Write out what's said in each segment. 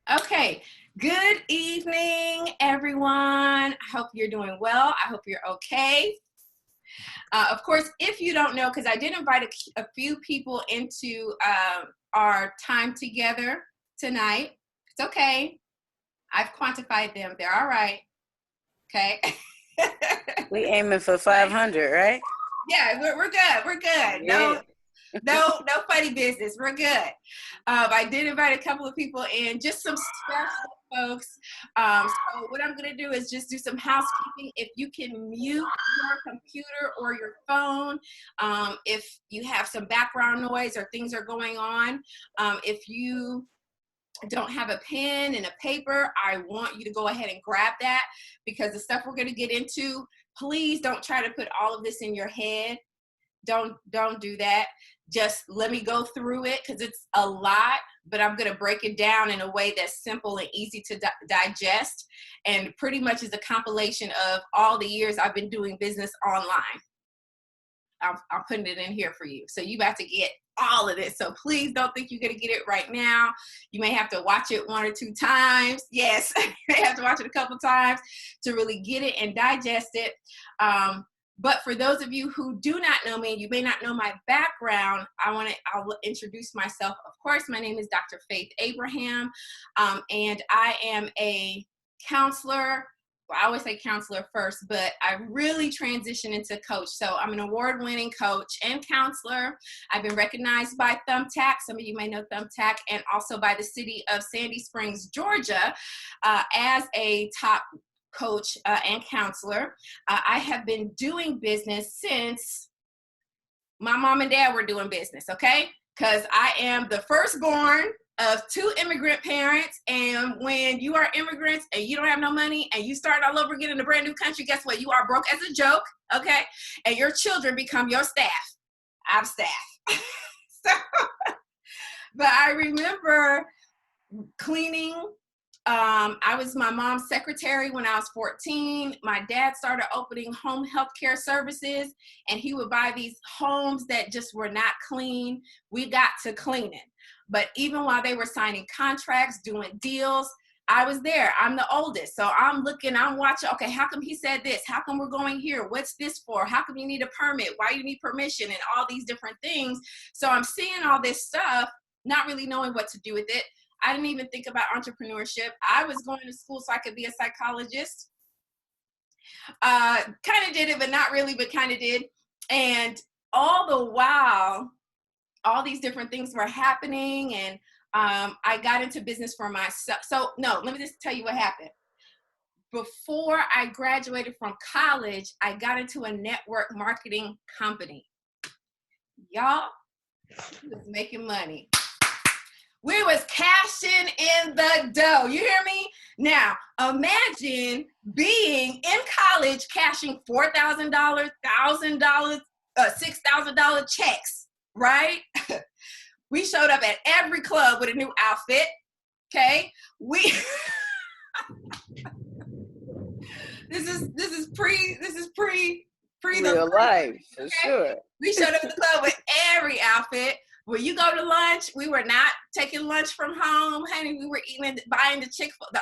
Okay, good evening, everyone. I hope you're doing well. I hope you're okay. Of course, if you don't know, because I did invite a few people into our time together tonight. It's okay. I've quantified them. They're all right. Okay. We aiming for 500, right? Yeah, we're good. We're good. Yeah. No funny business. We're good. I did invite a couple of people in, just some special folks. So what I'm going to do is just do some housekeeping. If you can mute your computer or your phone, if you have some background noise or things are going on, if you don't have a pen and a paper, I want you to go ahead and grab that, because the stuff we're going to get into, please don't try to put all of this in your head. Don't do that. Just let me go through it, because it's a lot, but I'm going to break it down in a way that's simple and easy to digest, and pretty much is a compilation of all the years I've been doing business online. I'm putting it in here for you. So you about to get all of this. So please don't think you're going to get it right now. You may have to watch it 1 or 2 times. Yes, you may have to watch it a couple times to really get it and digest it. But for those of you who do not know me, you may not know my background, I'll introduce myself. Of course, my name is Dr. Faith Abraham, and I am a counselor. Well, I always say counselor first, but I really transitioned into coach. So I'm an award-winning coach and counselor. I've been recognized by Thumbtack. Some of you may know Thumbtack, and also by the city of Sandy Springs, Georgia, as a top coach and counselor. I have been doing business since my mom and dad were doing business, okay? Because I am the firstborn of 2 immigrant parents, and when you are immigrants and you don't have no money and you start all over again in a brand new country, guess what? You are broke as a joke, okay? And your children become your staff. I have staff. So, but I remember cleaning. I was my mom's secretary when I was 14. My dad started opening home health care services, and he would buy these homes that just were not clean. We got to cleaning. But even while they were signing contracts, doing deals, I was there. I'm the oldest. So I'm looking, I'm watching, okay, how come he said this? How come we're going here? What's this for? How come you need a permit? Why you need permission? And all these different things. So I'm seeing all this stuff, not really knowing what to do with it. I didn't even think about entrepreneurship. I was going to school so I could be a psychologist. Kind of did it, but not really, but kind of did. And all the while, all these different things were happening, and I got into business for myself. So no, let me just tell you what happened. Before I graduated from college, I got into a network marketing company. Y'all, I was making money. We was cashing in the dough. You hear me? Now, imagine being in college cashing $4,000, $1,000, $6,000 checks, right? We showed up at every club with a new outfit. Okay, this is pre Real life, for okay? sure. We showed up at the club with every outfit. When you go to lunch, we were not taking lunch from home, honey. We were buying the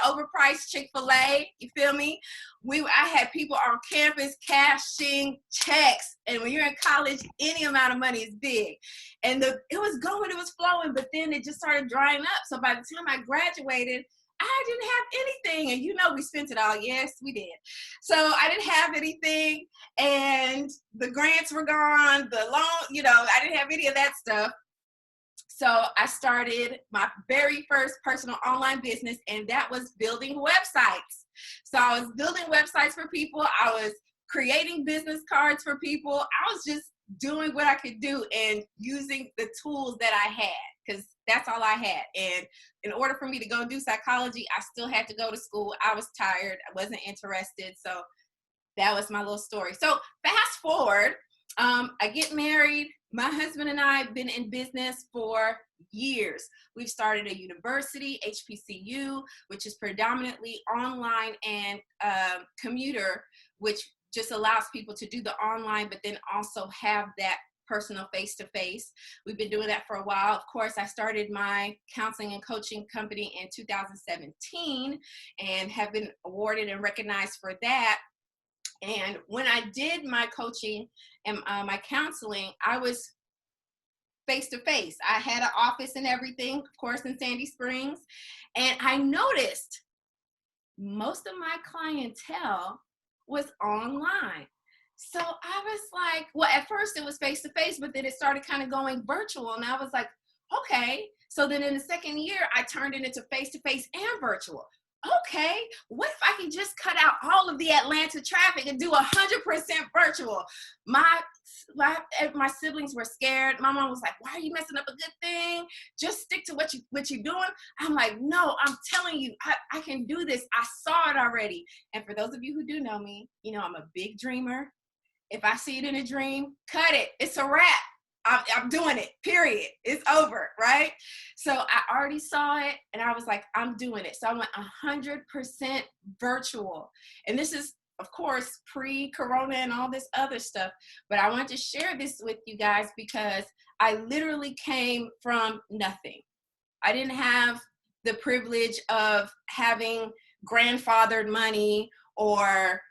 overpriced Chick-fil-A. You feel me? I had people on campus cashing checks, and when you're in college, any amount of money is big. And it was flowing, but then it just started drying up. So by the time I graduated, I didn't have anything, and we spent it all. Yes, we did. So I didn't have anything, and the grants were gone. The loan, I didn't have any of that stuff. So I started my very first personal online business, and that was building websites. So I was building websites for people. I was creating business cards for people. I was just doing what I could do and using the tools that I had, because that's all I had. And in order for me to go do psychology, I still had to go to school. I was tired. I wasn't interested. So that was my little story. So fast forward, I get married. My husband and I have been in business for years. We've started a university, HBCU, which is predominantly online and commuter, which just allows people to do the online, but then also have that personal face-to-face. We've been doing that for a while. Of course, I started my counseling and coaching company in 2017 and have been awarded and recognized for that. And when I did my coaching and my counseling, I was face-to-face. I had an office and everything, of course, in Sandy Springs. And I noticed most of my clientele was online. So I was like, well, at first it was face-to-face, but then it started kind of going virtual. And I was like, okay. So then in the second year, I turned it into face-to-face and virtual. Okay, what if I can just cut out all of the Atlanta traffic and do 100% virtual? My siblings were scared. My mom was like, why are you messing up a good thing? Just stick to what you're doing. I'm like, no, I'm telling you, I can do this. I saw it already. And for those of you who do know me, you know I'm a big dreamer. If I see it in a dream, cut it. It's a wrap. I'm doing it, period. It's over, right? So I already saw it and I was like, I'm doing it. So I went 100% virtual. And this is, of course, pre-corona and all this other stuff. But I want to share this with you guys because I literally came from nothing. I didn't have the privilege of having grandfathered money or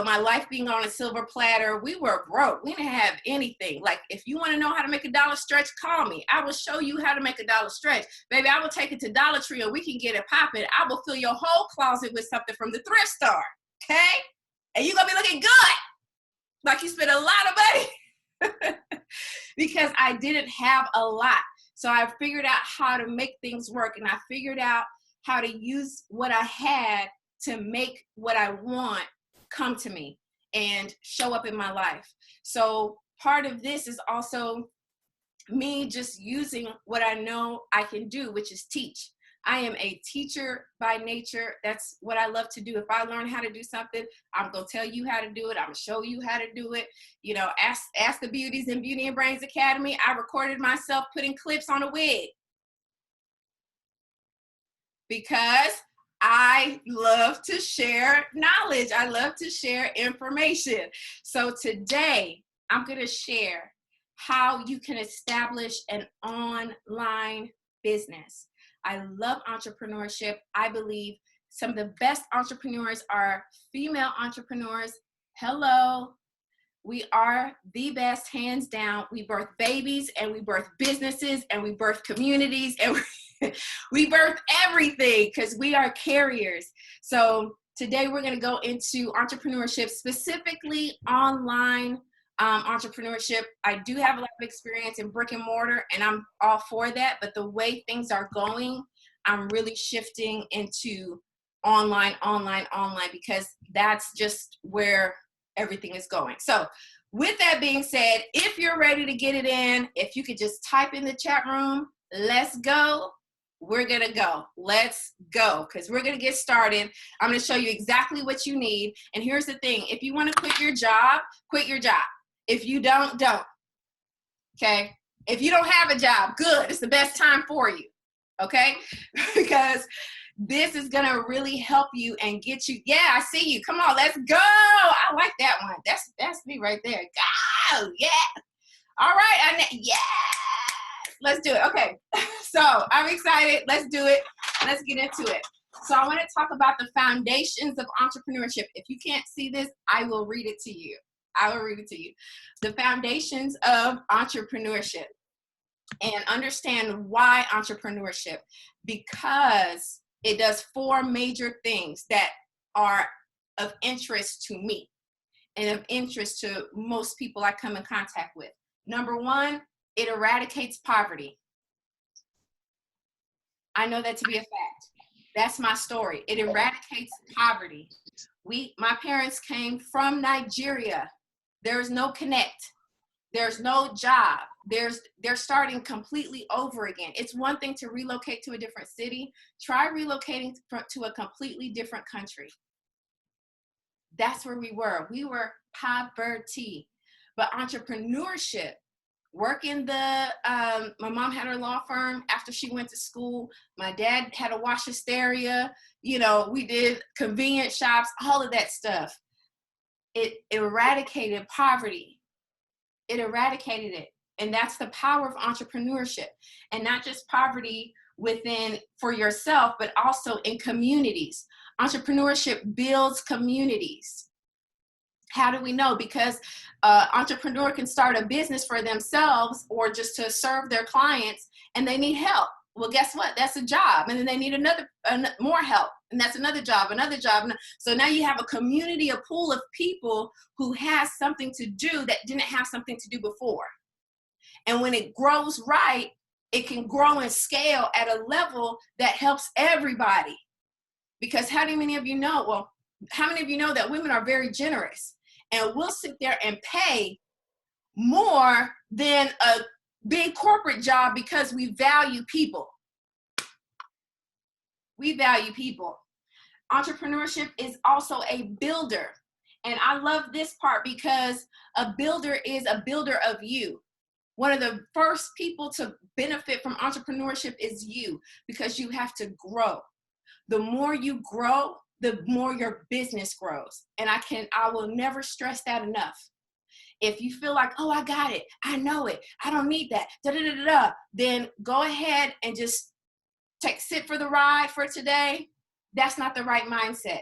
my life being on a silver platter. We were broke. We didn't have anything. Like, if you want to know how to make $1 stretch, call me. I will show you how to make $1 stretch. Baby, I will take it to Dollar Tree and we can get it popping. I will fill your whole closet with something from the thrift store. Okay? And you're going to be looking good. Like you spent a lot of money. Because I didn't have a lot. So I figured out how to make things work. And I figured out how to use what I had to make what I want come to me and show up in my life. So part of this is also me just using what I know I can do, which is teach. I am a teacher by nature. That's what I love to do. If I learn how to do something, I'm going to tell you how to do it. I'm going to show you how to do it. You know, ask the beauties in Beauty and Brains Academy. I recorded myself putting clips on a wig because I love to share knowledge. I love to share information. So today I'm going to share how you can establish an online business. I love entrepreneurship. I believe some of the best entrepreneurs are female entrepreneurs. Hello. We are the best, hands down. We birth babies and we birth businesses and we birth communities and we birth everything because we are carriers. So today we're going to go into entrepreneurship, specifically online entrepreneurship. I do have a lot of experience in brick and mortar and I'm all for that. But the way things are going, I'm really shifting into online because that's just where everything is going. So with that being said, if you're ready to get it in, if you could just type in the chat room, let's go. We're going to go. Let's go because we're going to get started. I'm going to show you exactly what you need. And here's the thing. If you want to quit your job, quit your job. If you don't. Okay? If you don't have a job, good. It's the best time for you. Okay? Because this is going to really help you and get you. Yeah, I see you. Come on, let's go. I like that one. That's me right there. Go. Yeah. All right. Yeah. Let's do it. Okay. So I'm excited. Let's do it. Let's get into it. So I want to talk about the foundations of entrepreneurship. If you can't see this, I will read it to you. The foundations of entrepreneurship, and understand why entrepreneurship, because it does 4 major things that are of interest to me and of interest to most people I come in contact with. Number 1, it eradicates poverty. I know that to be a fact. That's my story. It eradicates poverty. My parents came from Nigeria. There's no connect. There's no job. They're starting completely over again. It's one thing to relocate to a different city. Try relocating to a completely different country. That's where we were. We were poverty. But entrepreneurship, my mom had her law firm after she went to school. My dad had a wash hysteria. We did convenience shops, all of that stuff. It eradicated poverty. It eradicated it. And that's the power of entrepreneurship, and not just poverty within for yourself, but also in communities. Entrepreneurship builds communities. How do we know? Because entrepreneur can start a business for themselves or just to serve their clients, and they need help. Well, guess what? That's a job. And then they need more help. And that's another job, another job. So now you have a community, a pool of people who has something to do that didn't have something to do before. And when it grows right, it can grow and scale at a level that helps everybody. Because how many of you know, how many of you know that women are very generous, and we'll sit there and pay more than a big corporate job because we value people. We value people. Entrepreneurship is also a builder. And I love this part because a builder is a builder of you. One of the first people to benefit from entrepreneurship is you, because you have to grow. The more you grow, the more your business grows. And I will never stress that enough. If you feel like, oh, I got it, I know it, I don't need that, then go ahead and just sit for the ride for today. That's not the right mindset.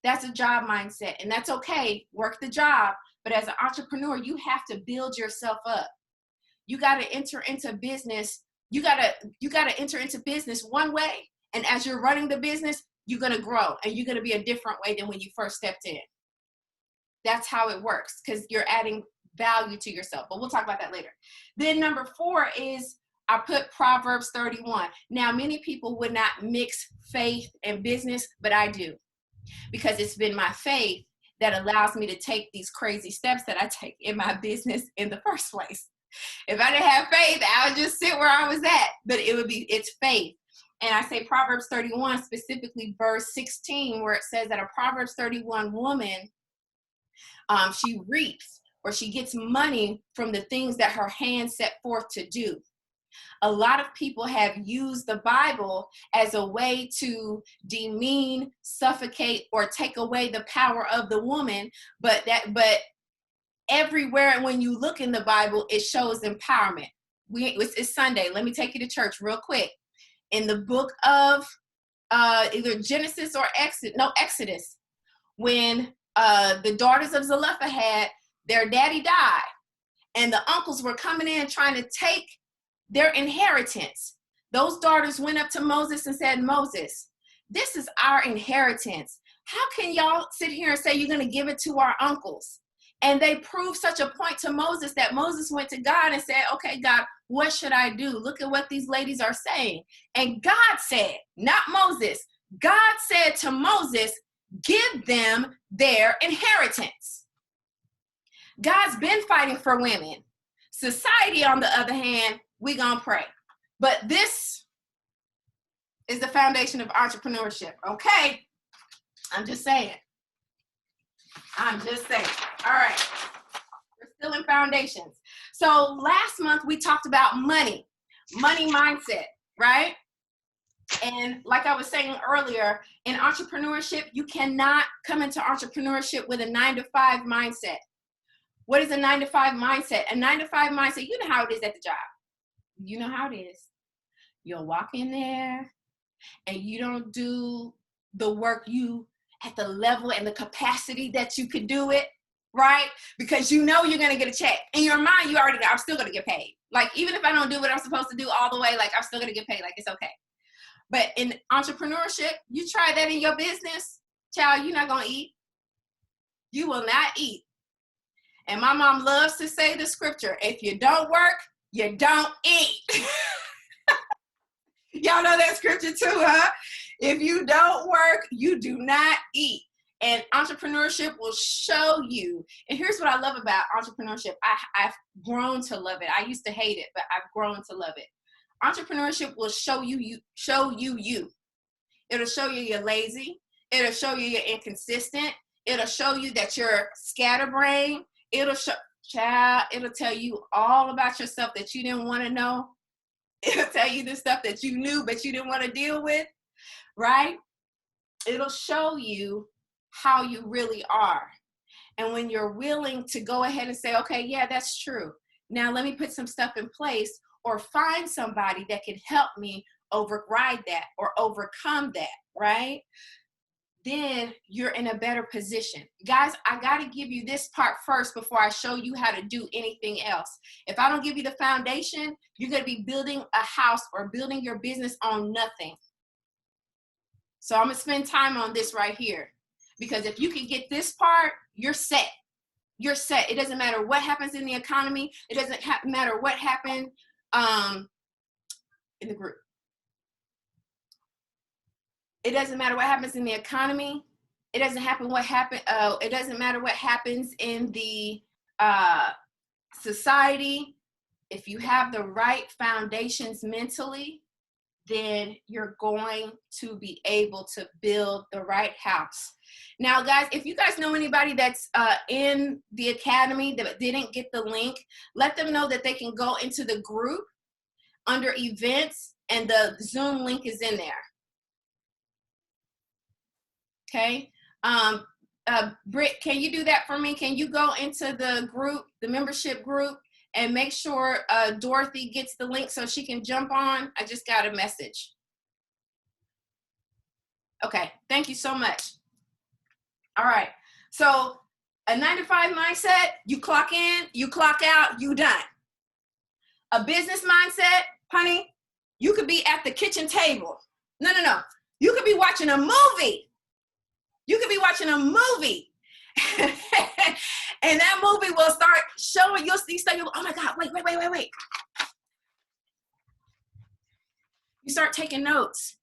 That's a job mindset, and that's okay. Work the job. But as an entrepreneur, you have to build yourself up. You got to enter into business. You got to enter into business one way. And as you're running the business, you're going to grow, and you're going to be a different way than when you first stepped in. That's how it works, because you're adding value to yourself. But we'll talk about that later. Then number 4 is I put Proverbs 31. Now, many people would not mix faith and business, but I do, because it's been my faith that allows me to take these crazy steps that I take in my business in the first place. If I didn't have faith, I would just sit where I was at, but it's faith. And I say Proverbs 31, specifically verse 16, where it says that a Proverbs 31 woman, she reaps, or she gets money from the things that her hands set forth to do. A lot of people have used the Bible as a way to demean, suffocate, or take away the power of the woman. But everywhere when you look in the Bible, it shows empowerment. It's Sunday. Let me take you to church real quick. In the book of either Genesis or Exodus, when the daughters of Zelophehad, their daddy died, and the uncles were coming in trying to take their inheritance. Those daughters went up to Moses and said, Moses, this is our inheritance. How can y'all sit here and say you're going to give it to our uncles? And they proved such a point to Moses that Moses went to God and said, okay, God, what should I do? Look at what these ladies are saying. And God said, not Moses, God said to Moses, give them their inheritance. God's been fighting for women. Society, on the other hand, we gonna pray. But this is the foundation of entrepreneurship, okay? I'm just saying. All right. We're still in foundations. So last month we talked about money mindset, right? And like I was saying earlier, in entrepreneurship, you cannot come into entrepreneurship with a 9-to-5 mindset. What is a 9-to-5 mindset? A 9-to-5 mindset, you know how it is at the job. You know how it is. You'll walk in there and you don't do the work at the level and the capacity that you could do it, right? Because you know you're going to get a check. In your mind, I'm still going to get paid. Like, even if I don't do what I'm supposed to do all the way, like, I'm still going to get paid. Like, it's okay. But in entrepreneurship, you try that in your business, child, you're not going to eat. You will not eat. And my mom loves to say the scripture, if you don't work, you don't eat. Y'all know that scripture too, huh? If you don't work, you do not eat. And entrepreneurship will show you. And here's what I love about entrepreneurship. I've grown to love it. I used to hate it, but I've grown to love it. Entrepreneurship will show you. It'll show you you're lazy. It'll show you you're inconsistent. It'll show you that you're scatterbrained. It'll tell you all about yourself that you didn't want to know. It'll tell you the stuff that you knew but you didn't want to deal with, right? It'll show you how you really are. And when you're willing to go ahead and say, okay, yeah, that's true. Now let me put some stuff in place or find somebody that can help me override that or overcome that, right? Then you're in a better position. Guys, I got to give you this part first before I show you how to do anything else. If I don't give you the foundation, you're going to be building a house or building your business on nothing. So I'm going to spend time on this right here, because if you can get this part, you're set. You're set. It doesn't matter what happens in the economy. It doesn't matter what happened in the group. It doesn't matter what happens in the economy. It doesn't matter what happens in the society. If you have the right foundations mentally, then you're going to be able to build the right house. Now, guys, if you guys know anybody that's in the academy that didn't get the link, let them know that they can go into the group under events, and the Zoom link is in there. Okay. Britt, can you do that for me? Can you go into the group, the membership group, and make sure Dorothy gets the link so she can jump on? I just got a message. Okay, thank you so much. All right, so a 9-to-5 mindset, you clock in, you clock out, you done. A business mindset, honey, you could be at the kitchen table. No. You could be watching a movie. You could be watching a movie. And that movie will start showing, you'll see stuff, oh my God, wait. You start taking notes.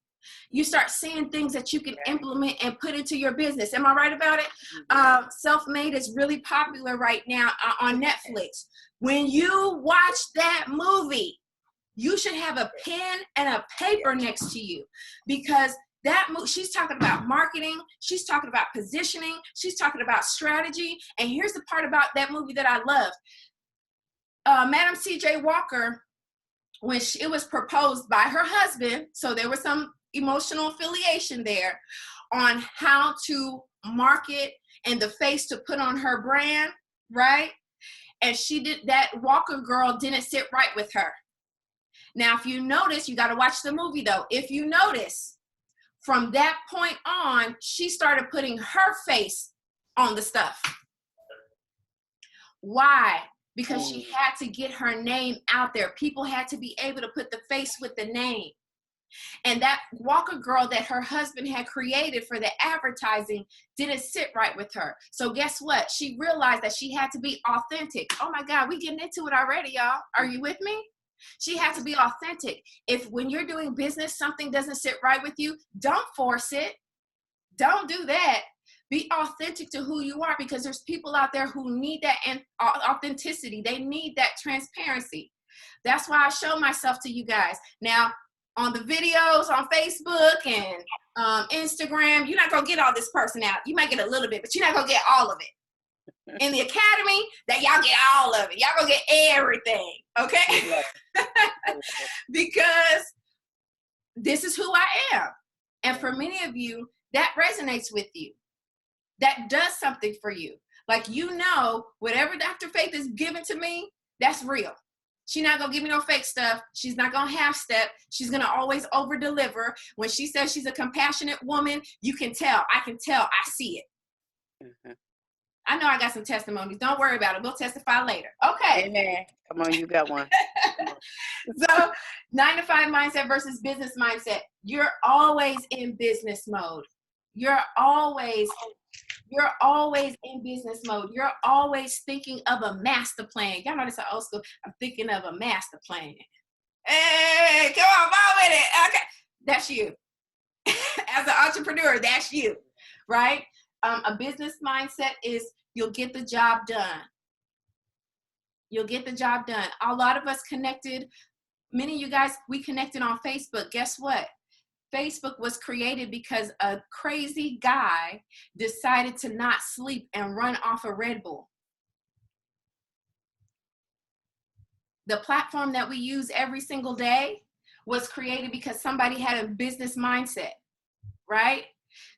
You start seeing things that you can implement and put into your business. Am I right about it? Self-Made is really popular right now on Netflix. When you watch that movie, you should have a pen and a paper next to you, because that she's talking about marketing, she's talking about positioning, she's talking about strategy. And here's the part about that movie that I love. Madam C.J. Walker, when it was proposed by her husband, so there was some emotional affiliation there on how to market and the face to put on her brand, right? And that Walker girl didn't sit right with her. Now, if you notice, you got to watch the movie though. If you notice, from that point on, she started putting her face on the stuff. Why? Because she had to get her name out there. People had to be able to put the face with the name. And that Walker girl that her husband had created for the advertising didn't sit right with her. So guess what? She realized that she had to be authentic. Oh my God, we getting into it already, y'all. Are you with me? She had to be authentic. If when you're doing business, something doesn't sit right with you, don't force it. Don't do that. Be authentic to who you are, because there's people out there who need that authenticity. They need that transparency. That's why I show myself to you guys. Now, on the videos on Facebook and Instagram, you're not going to get all this person out. You might get a little bit, but you're not going to get all of it. In the academy, that y'all get all of it. Y'all going to get everything, okay? Because this is who I am. And for many of you, that resonates with you. That does something for you. Like, you know, whatever Dr. Faith is giving to me, that's real. She's not going to give me no fake stuff. She's not going to half step. She's going to always over deliver. When she says she's a compassionate woman, you can tell. I can tell. I see it. Mm-hmm. I know I got some testimonies. Don't worry about it. We'll testify later. Okay. Amen. Come on, you got one. So 9-to-5 mindset versus business mindset. You're always in business mode. You're always in business mode. You're always thinking of a master plan. Y'all know this is old school. I'm thinking of a master plan. Hey, come on, mom with it. Okay. That's you. As an entrepreneur, that's you, right? A business mindset is you'll get the job done. You'll get the job done. A lot of us connected, many of you guys, we connected on Facebook. Guess what? Facebook was created because a crazy guy decided to not sleep and run off a Red Bull. The platform that we use every single day was created because somebody had a business mindset, right?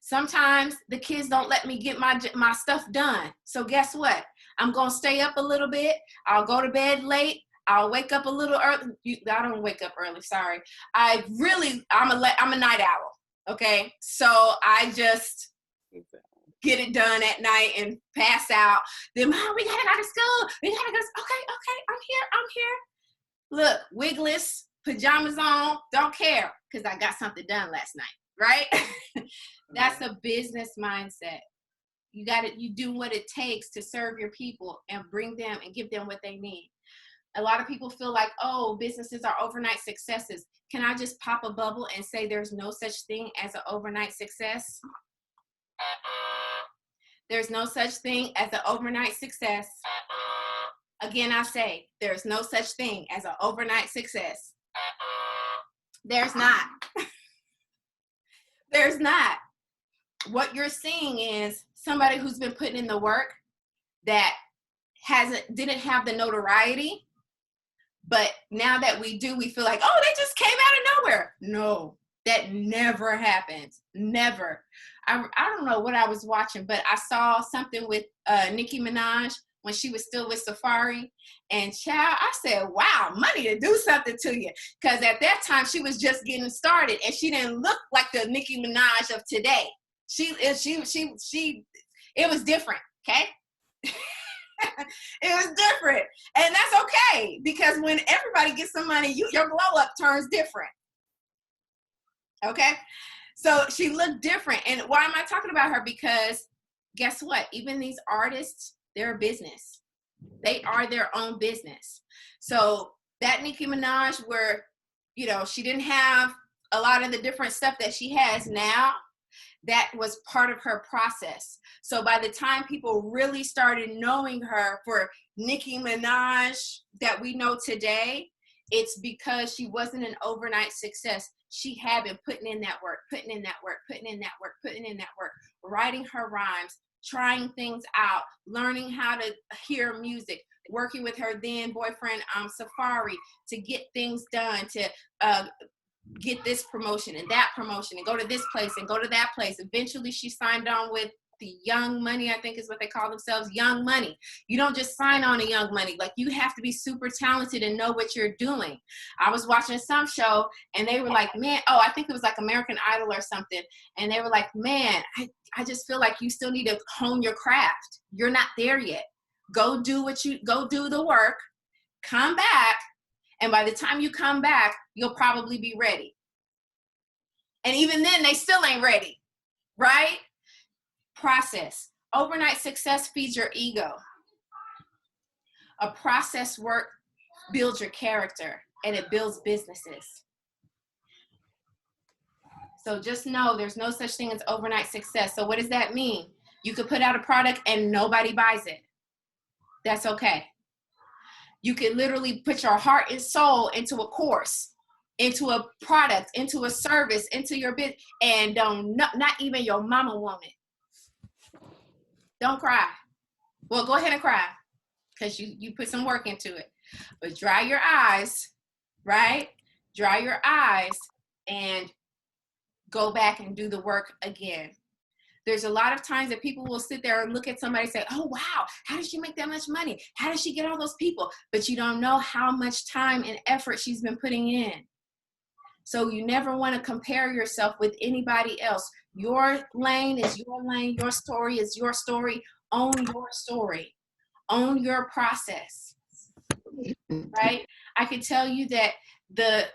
Sometimes the kids don't let me get my stuff done. So guess what? I'm going to stay up a little bit. I'll go to bed late. I'll wake up a little early. I don't wake up early. Sorry. I'm a night owl. Okay. So I just get it done at night and pass out. Then, Mom, we got to go to school. We got to go. Okay. I'm here. Look, wigless, pajamas on, don't care because I got something done last night, right? That's a business mindset. You do what it takes to serve your people and bring them and give them what they need. A lot of people feel like, oh, businesses are overnight successes. Can I just pop a bubble and say there's no such thing as an overnight success? There's no such thing as an overnight success. Again, I say there's no such thing as an overnight success. There's not. There's not. What you're seeing is somebody who's been putting in the work that didn't have the notoriety, but now that we do, we feel like, oh, they just came out of nowhere. No, that never happens. Never. I don't know what I was watching, but I saw something with Nicki Minaj when she was still with Safari. And child, I said, wow, money to do something to you. Because at that time, she was just getting started, and she didn't look like the Nicki Minaj of today. It was different, okay? It was different. And that's okay, because when everybody gets some money, your glow up turns different. Okay? So she looked different. And why am I talking about her? Because guess what? Even these artists, they're a business. They are their own business. So that Nicki Minaj, where, she didn't have a lot of the different stuff that she has now, that was part of her process. So by the time people really started knowing her for Nicki Minaj that we know today, it's because she wasn't an overnight success. She had been putting in that work, writing her rhymes, trying things out, learning how to hear music, working with her then boyfriend, Safari, to get things done, to get this promotion and that promotion and go to this place and go to that place. Eventually she signed on with the Young Money, I think is what they call themselves, Young Money. You don't just sign on to Young Money. Like, you have to be super talented and know what you're doing. I was watching some show and they were like, man, I think it was like American Idol or something. And they were like, man, I just feel like you still need to hone your craft. You're not there yet. Go do the work, come back. And by the time you come back, you'll probably be ready. And even then, they still ain't ready, right? Process. Overnight success feeds your ego. A process work builds your character, and it builds businesses. So just know there's no such thing as overnight success. So what does that mean? You could put out a product and nobody buys it. That's okay. You can literally put your heart and soul into a course, into a product, into a service, into your business, and not even your mama want it. Don't cry. Well, go ahead and cry because you put some work into it. But dry your eyes, right? Dry your eyes and go back and do the work again. There's a lot of times that people will sit there and look at somebody and say, oh, wow, how did she make that much money? How did she get all those people? But you don't know how much time and effort she's been putting in. So you never want to compare yourself with anybody else. Your lane is your lane. Your story is your story. Own your story. Own your process, right? I can tell you that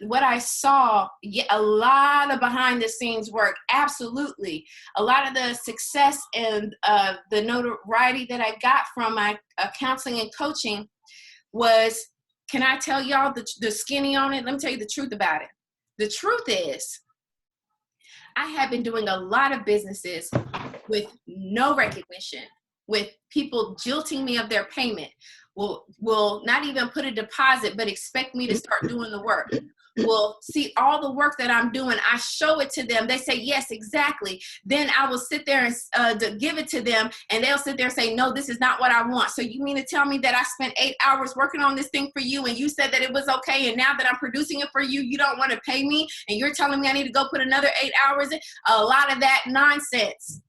what I saw, a lot of behind the scenes work, absolutely. A lot of the success and the notoriety that I got from my counseling and coaching was, can I tell y'all the skinny on it? Let me tell you the truth about it. The truth is, I have been doing a lot of businesses with no recognition, with people jilting me of their payment, will not even put a deposit, but expect me to start doing the work. will see all the work that I'm doing. I show it to them. They say, yes, exactly. Then I will sit there and give it to them, and they'll sit there and say, no, this is not what I want. So you mean to tell me that I spent 8 hours working on this thing for you, and you said that it was okay, and now that I'm producing it for you, you don't want to pay me, and you're telling me I need to go put another 8 hours in? A lot of that nonsense,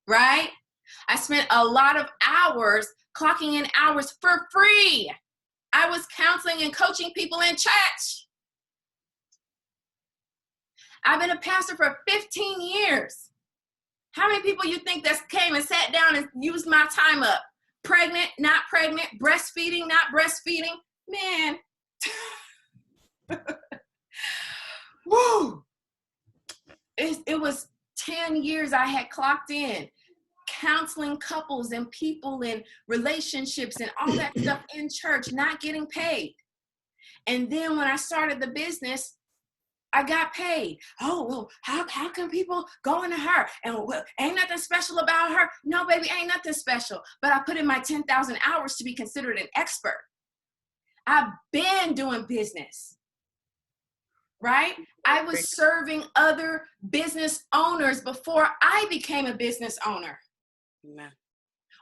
right? I spent a lot of hours clocking in hours for free. I was counseling and coaching people in church. I've been a pastor for 15 years. How many people you think that came and sat down and used my time up? Pregnant, not pregnant, breastfeeding, not breastfeeding? Man. Woo. It was 10 years I had clocked in, counseling couples and people in relationships and all that stuff in church, not getting paid. And then when I started the business, I got paid. Oh, well, how can people go into her? And well, ain't nothing special about her. No, baby, ain't nothing special. But I put in my 10,000 hours to be considered an expert. I've been doing business, right? I was serving other business owners before I became a business owner. Amen.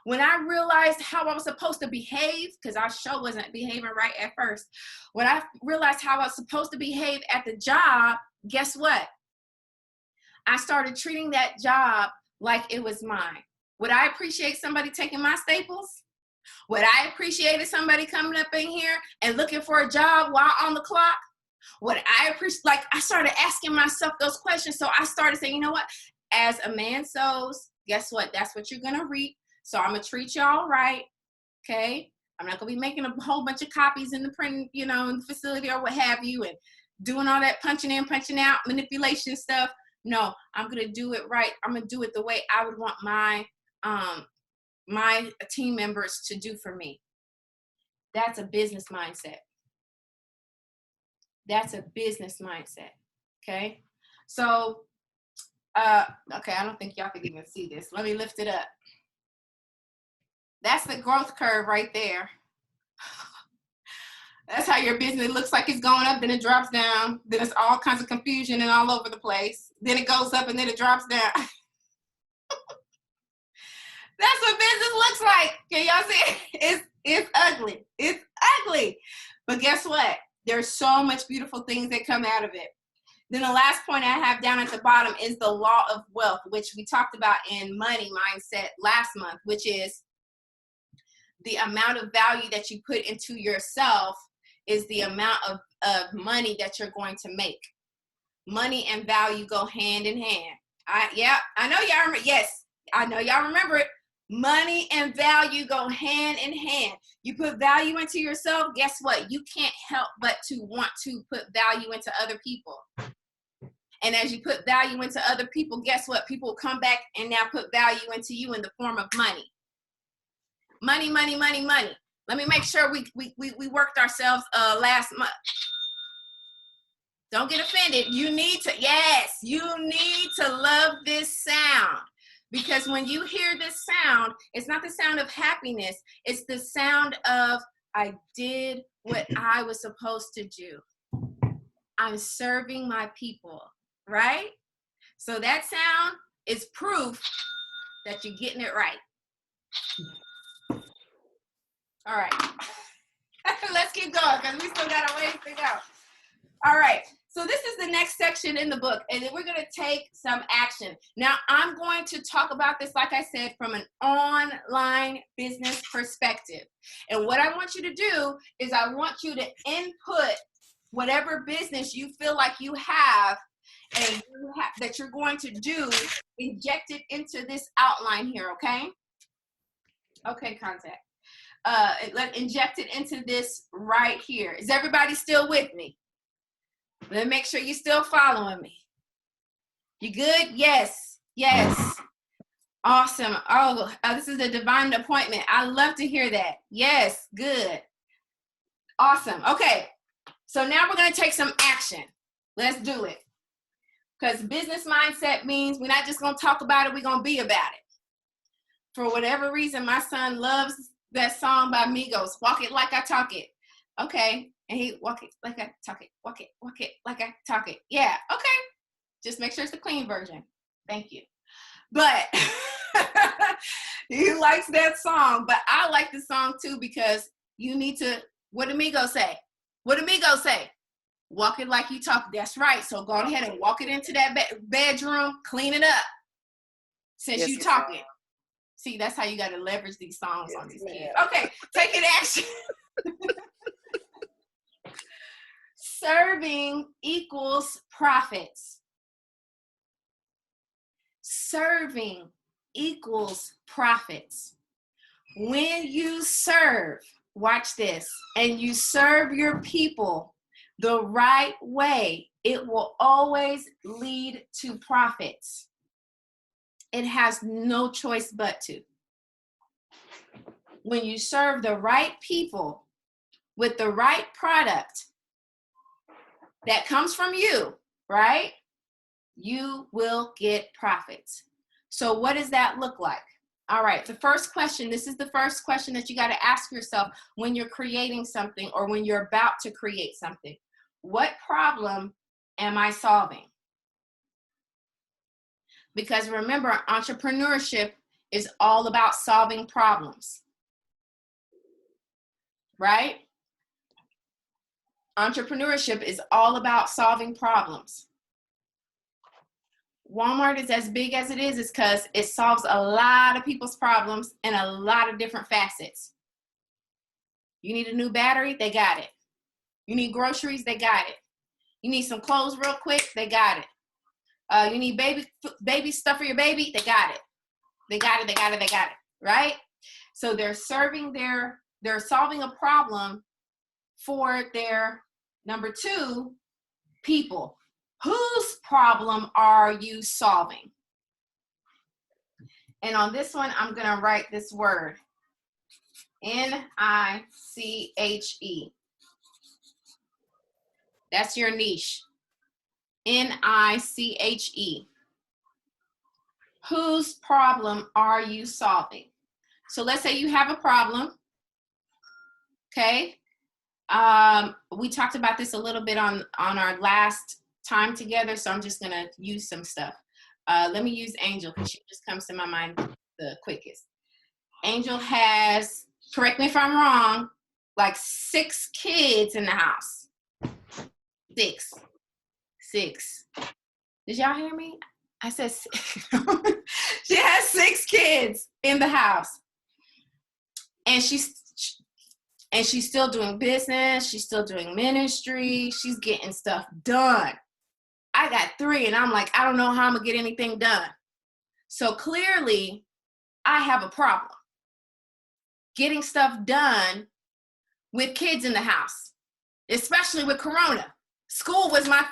When I realized how I was supposed to behave, because I sure wasn't behaving right at first. When I realized how I was supposed to behave at the job, guess what? I started treating that job like it was mine. Would I appreciate somebody taking my staples? Would I appreciate somebody coming up in here and looking for a job while on the clock? Would I appreciate, I started asking myself those questions. So I started saying, you know what? As a man sows, guess what? That's what you're going to reap. So I'm going to treat y'all right, okay? I'm not going to be making a whole bunch of copies in the print, in the facility or what have you, and doing all that punching in, punching out, manipulation stuff. No, I'm going to do it right. I'm going to do it the way I would want my team members to do for me. That's a business mindset. That's a business mindset, okay? So, okay, I don't think y'all can even see this. Let me lift it up. That's the growth curve right there. That's how your business looks like it's going up, then it drops down, then it's all kinds of confusion and all over the place. Then it goes up and then it drops down. That's what business looks like. Can y'all see? It's ugly. It's ugly. But guess what? There's so much beautiful things that come out of it. Then the last point I have down at the bottom is the law of wealth, which we talked about in money mindset last month, which is the amount of value that you put into yourself is the amount of money that you're going to make. Money and value go hand in hand. I know y'all remember. Yes, I know y'all remember it. Money and value go hand in hand. You put value into yourself, guess what? You can't help but to want to put value into other people. And as you put value into other people, guess what? People will come back and now put value into you in the form of money. Money, money, money, money. Let me make sure we worked ourselves last month. Don't get offended. You need to love this sound. Because when you hear this sound, it's not the sound of happiness. It's the sound of, I did what I was supposed to do. I'm serving my people, right? So that sound is proof that you're getting it right. All right. Let's keep going because we still got a ways to go. All right. So this is the next section in the book, and then we're going to take some action. Now, I'm going to talk about this, like I said, from an online business perspective. And what I want you to do is I want you to input whatever business you feel like you have and that you're going to do, inject it into this outline here, okay? Okay, contact. Inject it into this right here. Is everybody still with me? Let me make sure you're still following me. You good? Yes. Yes. Awesome. Oh, this is a divine appointment. I love to hear that. Yes. Good. Awesome. Okay. So now we're going to take some action. Let's do it. Because business mindset means we're not just going to talk about it. We're going to be about it. For whatever reason, my son loves that song by Migos, Walk It Like I Talk It. Okay. And he walk it like I talk it, walk it like I talk it. Yeah, okay. Just make sure it's the clean version. Thank you. But he likes that song. But I like the song too because you need to, what did Migo say? What did Migo say? Walk it like you talk. That's right. So go ahead and walk it into that bedroom, clean it up since you talking. See, that's how you got to leverage these songs on these kids. Okay, taking action. Serving equals profits. Serving equals profits. When you serve, watch this, and you serve your people the right way, it will always lead to profits. It has no choice but to. When you serve the right people with the right product that comes from you, right? You will get profits. So what does that look like? All right, the first question, this is the first question that you got to ask yourself when you're creating something or when you're about to create something. What problem am I solving? Because remember, entrepreneurship is all about solving problems, right? Entrepreneurship is all about solving problems. Walmart is as big as it is because it solves a lot of people's problems in a lot of different facets. You need a new battery? They got it. You need groceries? They got it. You need some clothes real quick? They got it. You need baby stuff for your baby? They got it. They got it, they got it, they got it, right? So they're solving a problem for their, number two, people. Whose problem are you solving? And on this one, I'm going to write this word, N-I-C-H-E. That's your niche, N-I-C-H-E. Whose problem are you solving? So let's say you have a problem, okay? We talked about this a little bit on our last time together, so I'm just gonna use some stuff. Let me use Angel because she just comes to my mind the quickest. Angel has, correct me if I'm wrong, like 6 kids in the house. Six. Did y'all hear me? I said she has 6 kids in the house. And she's still doing business. She's still doing ministry. She's getting stuff done. I got 3 and I'm like, I don't know how I'm gonna get anything done. So clearly I have a problem getting stuff done with kids in the house, especially with Corona. School was my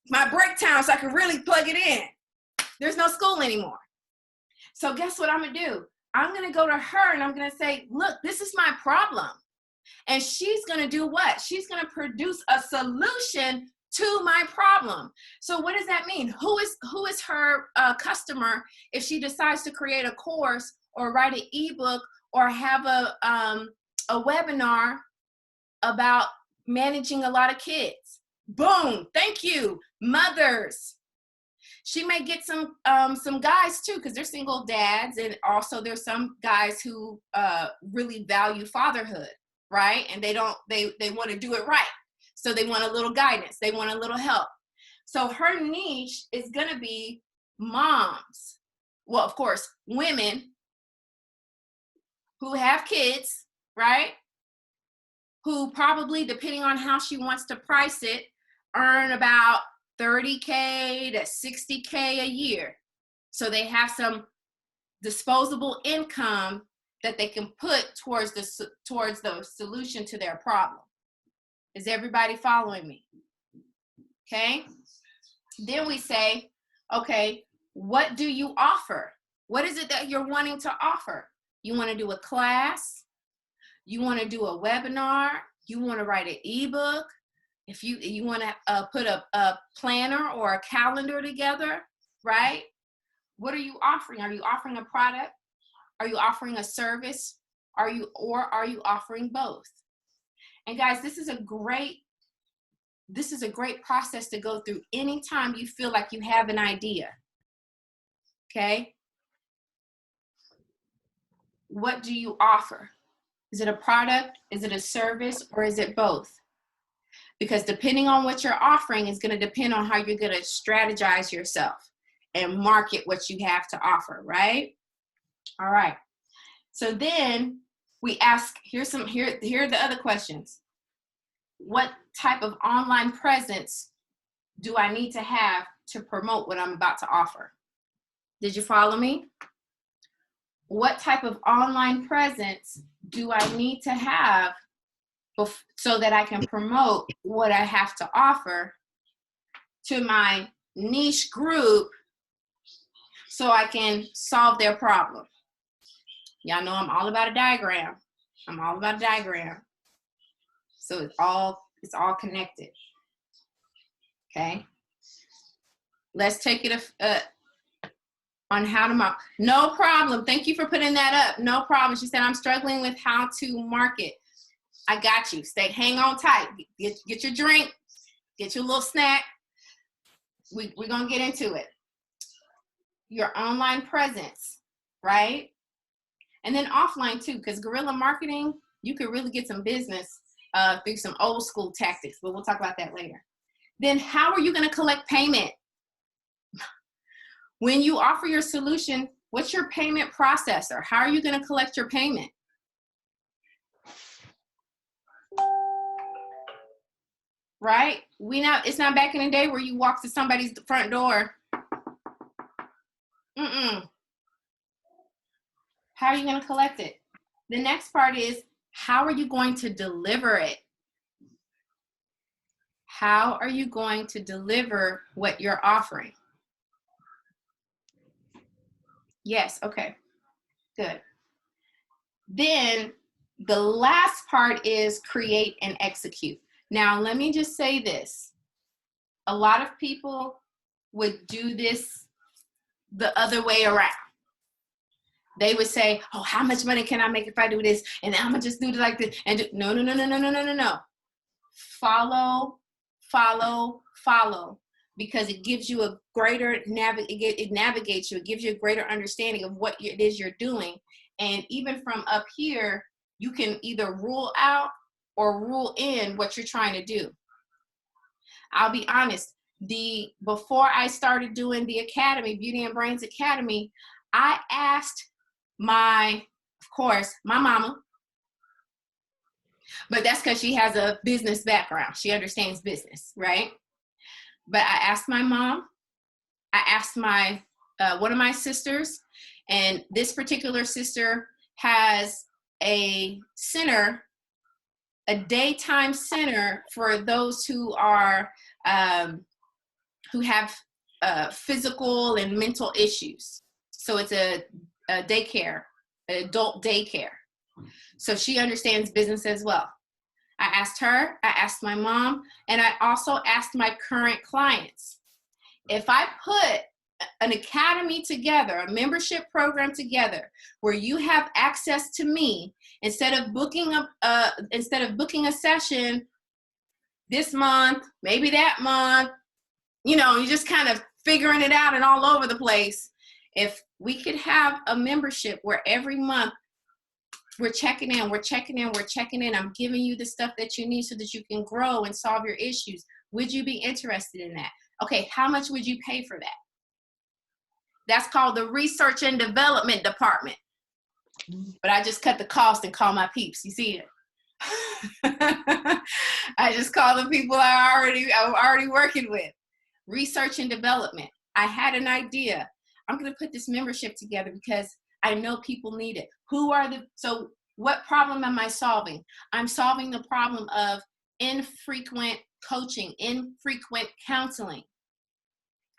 break time so I could really plug it in. There's no school anymore. So guess what I'm gonna do? I'm gonna go to her and I'm gonna say, look, this is my problem. And she's gonna do what? She's gonna produce a solution to my problem. So what does that mean? Who is her customer if she decides to create a course or write an ebook or have a webinar about managing a lot of kids? Boom, thank you, mothers. She may get some guys too, because they're single dads, and also there's some guys who really value fatherhood, right? And they want to do it right. So they want a little guidance. They want a little help. So her niche is going to be moms. Well, of course, women who have kids, right? Who probably, depending on how she wants to price it, earn about $30K to $60K a year. So they have some disposable income that they can put towards the solution to their problem. Is everybody following me? Okay. Then we say, okay, what do you offer? What is it that you're wanting to offer? You want to do a class? You want to do a webinar? You want to write an ebook? If you want to put a planner or a calendar together, right? What are you offering? Are you offering a product? Are you offering a service? Are you offering both? And guys, this is a great process to go through anytime you feel like you have an idea. Okay? What do you offer? Is it a product? Is it a service? Or is it both? Because depending on what you're offering is going to depend on how you're going to strategize yourself and market what you have to offer, right? All right. So then we ask, here are the other questions. What type of online presence do I need to have to promote what I'm about to offer? Did you follow me? What type of online presence do I need to have so that I can promote what I have to offer to my niche group so I can solve their problem? Y'all know I'm all about a diagram. So it's all connected. Okay. Let's take it on how to market. No problem. Thank you for putting that up. No problem. She said, I'm struggling with how to market. I got you. Hang on tight. Get your drink. Get your little snack. We're going to get into it. Your online presence, right? And then offline too, because guerrilla marketing, you could really get some business through some old school tactics, but we'll talk about that later. Then how are you going to collect payment? When you offer your solution, what's your payment processor? How are you going to collect your payment? Right? It's not back in the day where you walk to somebody's front door. How are you going to collect it? The next part is, how are you going to deliver it? How are you going to deliver what you're offering? Yes, okay, good. Then the last part is create and execute. Now, let me just say this. A lot of people would do this the other way around. They would say, oh, how much money can I make if I do this? And I'm gonna just do it like this. And no. Follow. Because it gives you a greater it navigates you. It gives you a greater understanding of what it is you're doing. And even from up here, you can either rule out or rule in what you're trying to do. I'll be honest, before I started doing the Academy, Beauty and Brains Academy, I asked my mama, but that's because she has a business background. She understands business, right? But I asked my mom, I asked one of my sisters, and this particular sister has a center, a daytime center for those who are who have physical and mental issues. So it's a daycare, an adult daycare. So she understands business as well. I asked her, I asked my mom, and I also asked my current clients. If I put an academy together, a membership program together, where you have access to me, instead of booking a session this month, maybe that month, you're just kind of figuring it out and all over the place. If we could have a membership where every month we're checking in. I'm giving you the stuff that you need so that you can grow and solve your issues. Would you be interested in that? Okay, how much would you pay for that? That's called the research and development department. But I just cut the cost and call my peeps. You see it? I just call the people I'm already working with. Research and development. I had an idea. I'm going to put this membership together because I know people need it. So what problem am I solving? I'm solving the problem of infrequent coaching, infrequent counseling.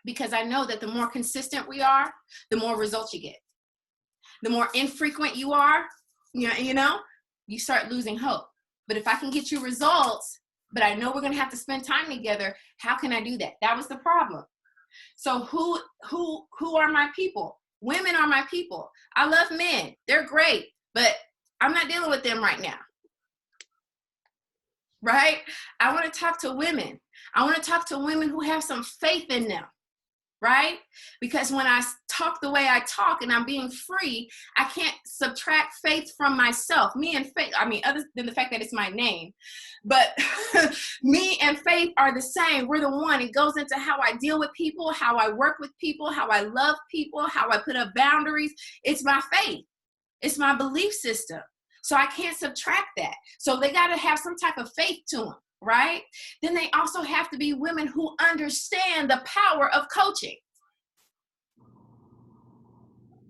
Because I know that the more consistent we are, the more results you get. The more infrequent you are, you start losing hope. But if I can get you results, but I know we're going to have to spend time together, how can I do that? That was the problem. So who are my people? Women are my people. I love men. They're great, but I'm not dealing with them right now. right? I want to talk to women. I want to talk to women who have some faith in them, right? Because when I talk the way I talk and I'm being free, I can't subtract faith from myself. Me and faith, I mean, other than the fact that it's my name, but me and faith are the same. We're the one. It goes into how I deal with people, how I work with people, how I love people, how I put up boundaries. It's my faith. It's my belief system. So I can't subtract that. So they got to have some type of faith to them, right? Then they also have to be women who understand the power of coaching.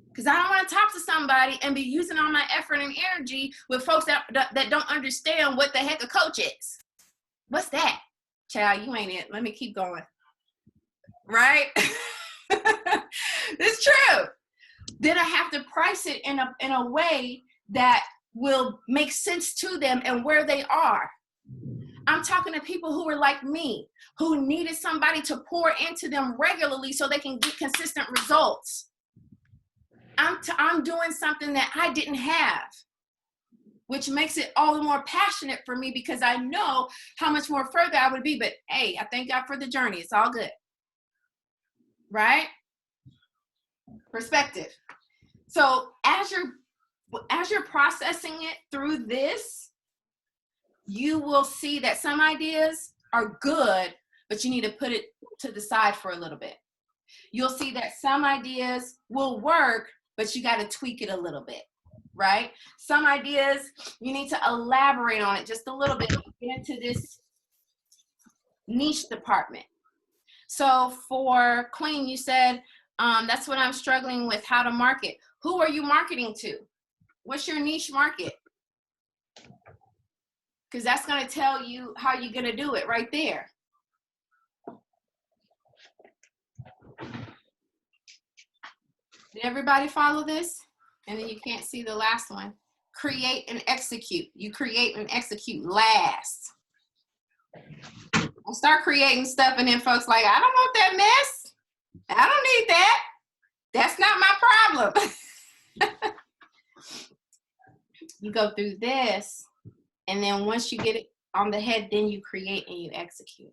Because I don't want to talk to somebody and be using all my effort and energy with folks that don't understand what the heck a coach is. What's that? Child, you ain't it. Let me keep going. Right? It's true. Then I have to price it in a way that will make sense to them and where they are. I'm talking to people who are like me, who needed somebody to pour into them regularly so they can get consistent results. I'm doing something that I didn't have, which makes it all the more passionate for me because I know how much more further I would be. But hey, I thank God for the journey. It's all good. Right? Perspective. So as you're processing it through this, you will see that some ideas are good, but you need to put it to the side for a little bit. You'll see that some ideas will work, but you got to tweak it a little bit, right? Some ideas, you need to elaborate on it just a little bit, get into this niche department. So for Queen, you said, that's what I'm struggling with, how to market. Who are you marketing to? What's your niche market? Because that's going to tell you how you're going to do it right there. Did everybody follow this? And then you can't see the last one. Create and execute. You create and execute last. I'll start creating stuff and then folks like, I don't want that mess. I don't need that. That's not my problem. You go through this, and then once you get it on the head, then you create and you execute.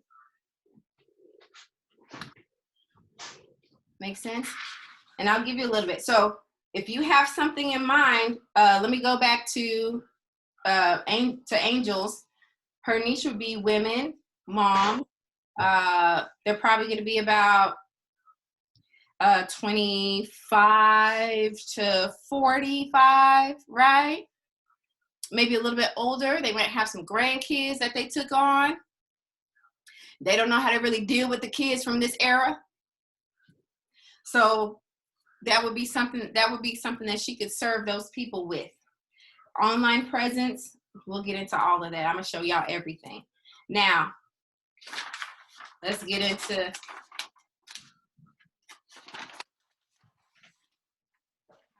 Make sense? And I'll give you a little bit. So if you have something in mind, let me go back to Angel's. Her niche would be women, mom. They're probably going to be about 25 to 45, right? Maybe a little bit older. They might have some grandkids that they took on. They don't know how to really deal with the kids from this era. So that would be something that she could serve those people with. Online presence, we'll get into all of that. I'm going to show y'all everything. Now, let's get into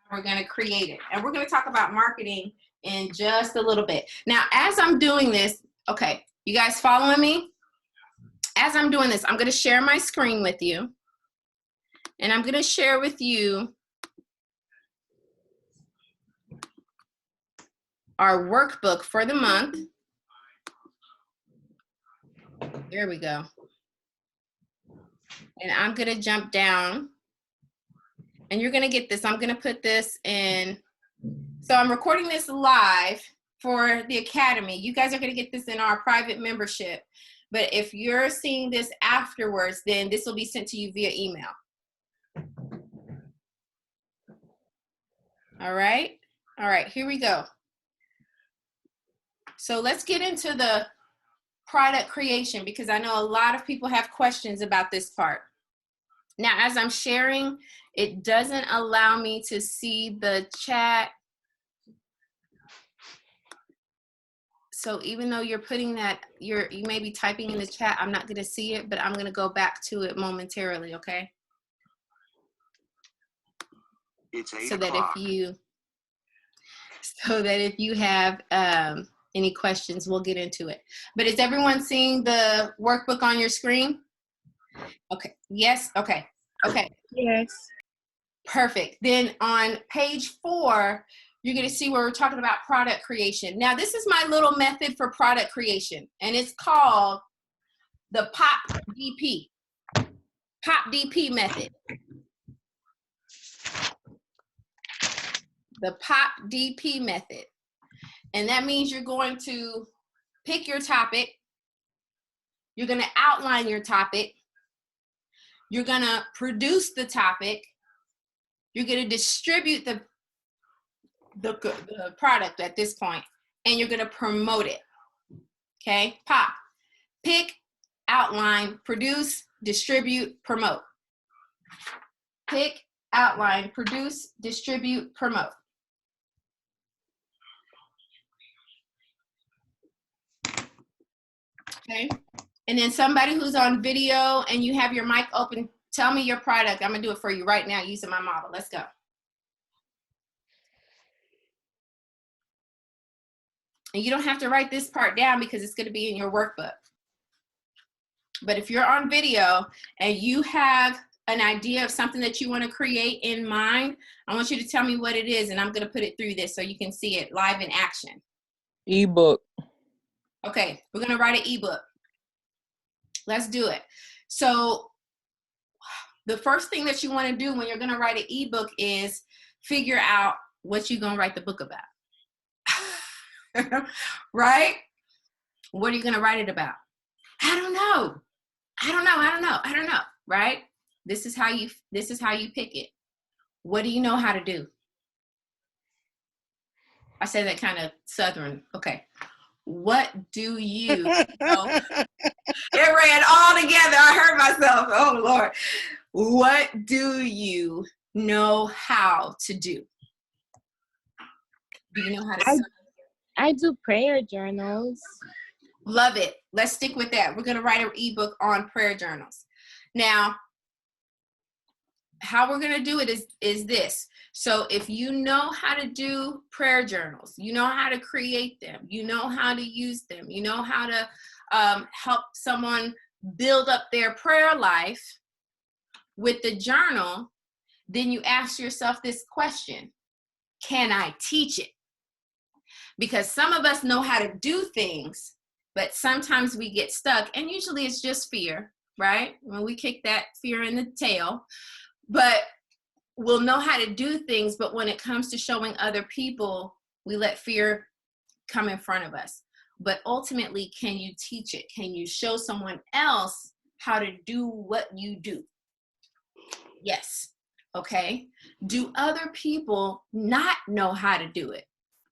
how we're going to create it. And we're going to talk about marketing in just a little bit. Now, as I'm doing this, okay, you guys following me? As I'm doing this, I'm going to share my screen with you. And I'm going to share with you our workbook for the month. There we go. And I'm going to jump down. And you're going to get this. I'm going to put this in. So I'm recording this live for the Academy. You guys are going to get this in our private membership. But if you're seeing this afterwards, then this will be sent to you via email. All right. All right, here we go. So let's get into the product creation because I know a lot of people have questions about this part. Now, as I'm sharing, it doesn't allow me to see the chat. So even though you're putting that, you may be typing in the chat, I'm not going to see it, but I'm going to go back to it momentarily, okay? It's 8 o'clock. So that if you have any questions, we'll get into it. But is everyone seeing the workbook on your screen? Okay. Yes. Okay. Okay. Yes. Perfect. Then on page 4, you're going to see where we're talking about product creation. Now, this is my little method for product creation, and it's called the POP DP. POP DP method. The POP DP method. And that means you're going to pick your topic. You're going to outline your topic. You're going to produce the topic. You're going to distribute the product at this point, and you're going to promote it. Okay? POP. Pick, outline, produce, distribute, promote. Pick, outline, produce, distribute, promote. Okay? And then somebody who's on video and you have your mic open, tell me your product. I'm going to do it for you right now using my model. Let's go. And you don't have to write this part down because it's going to be in your workbook. But if you're on video and you have an idea of something that you want to create in mind, I want you to tell me what it is, and I'm going to put it through this so you can see it live in action. Ebook. Okay, we're going to write an ebook. Let's do it. So the first thing that you want to do when you're going to write an ebook is figure out what you're going to write the book about. Right? What are you going to write it about? I don't know. Right? This is how you pick it. What do you know how to do? I said that kind of Southern. Okay. What do you know? It ran all together. I heard myself. Oh, Lord. What do you know how to do? Do you know how to I do prayer journals. Love it. Let's stick with that. We're going to write an ebook on prayer journals. Now, how we're going to do it is this. So if you know how to do prayer journals, you know how to create them, you know how to use them, you know how to help someone build up their prayer life with the journal, then you ask yourself this question: can I teach it? Because some of us know how to do things, but sometimes we get stuck, and usually it's just fear, right? When we kick that fear in the tail, but we'll know how to do things, but when it comes to showing other people, we let fear come in front of us. But ultimately, can you teach it? Can you show someone else how to do what you do? Yes. Okay. Do other people not know how to do it?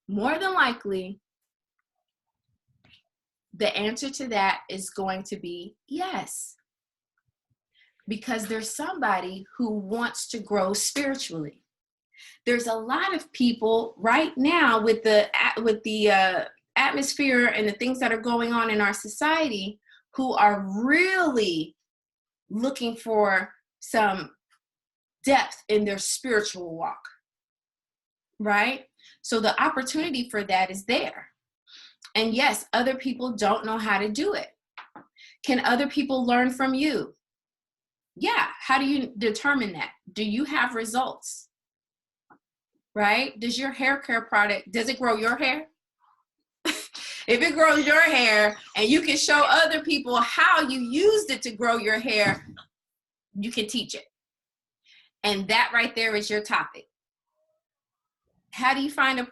More than likely, the answer to that is going to be yes. Because there's somebody who wants to grow spiritually. There's a lot of people right now with the atmosphere and the things that are going on in our society who are really looking for some depth in their spiritual walk, right? So the opportunity for that is there. And yes, other people don't know how to do it. Can other people learn from you? Yeah. How do you determine that? Do you have results? Right? Does your hair care product, does it grow your hair? If it grows your hair and you can show other people how you used it to grow your hair, you can teach it. And that right there is your topic. How do you find a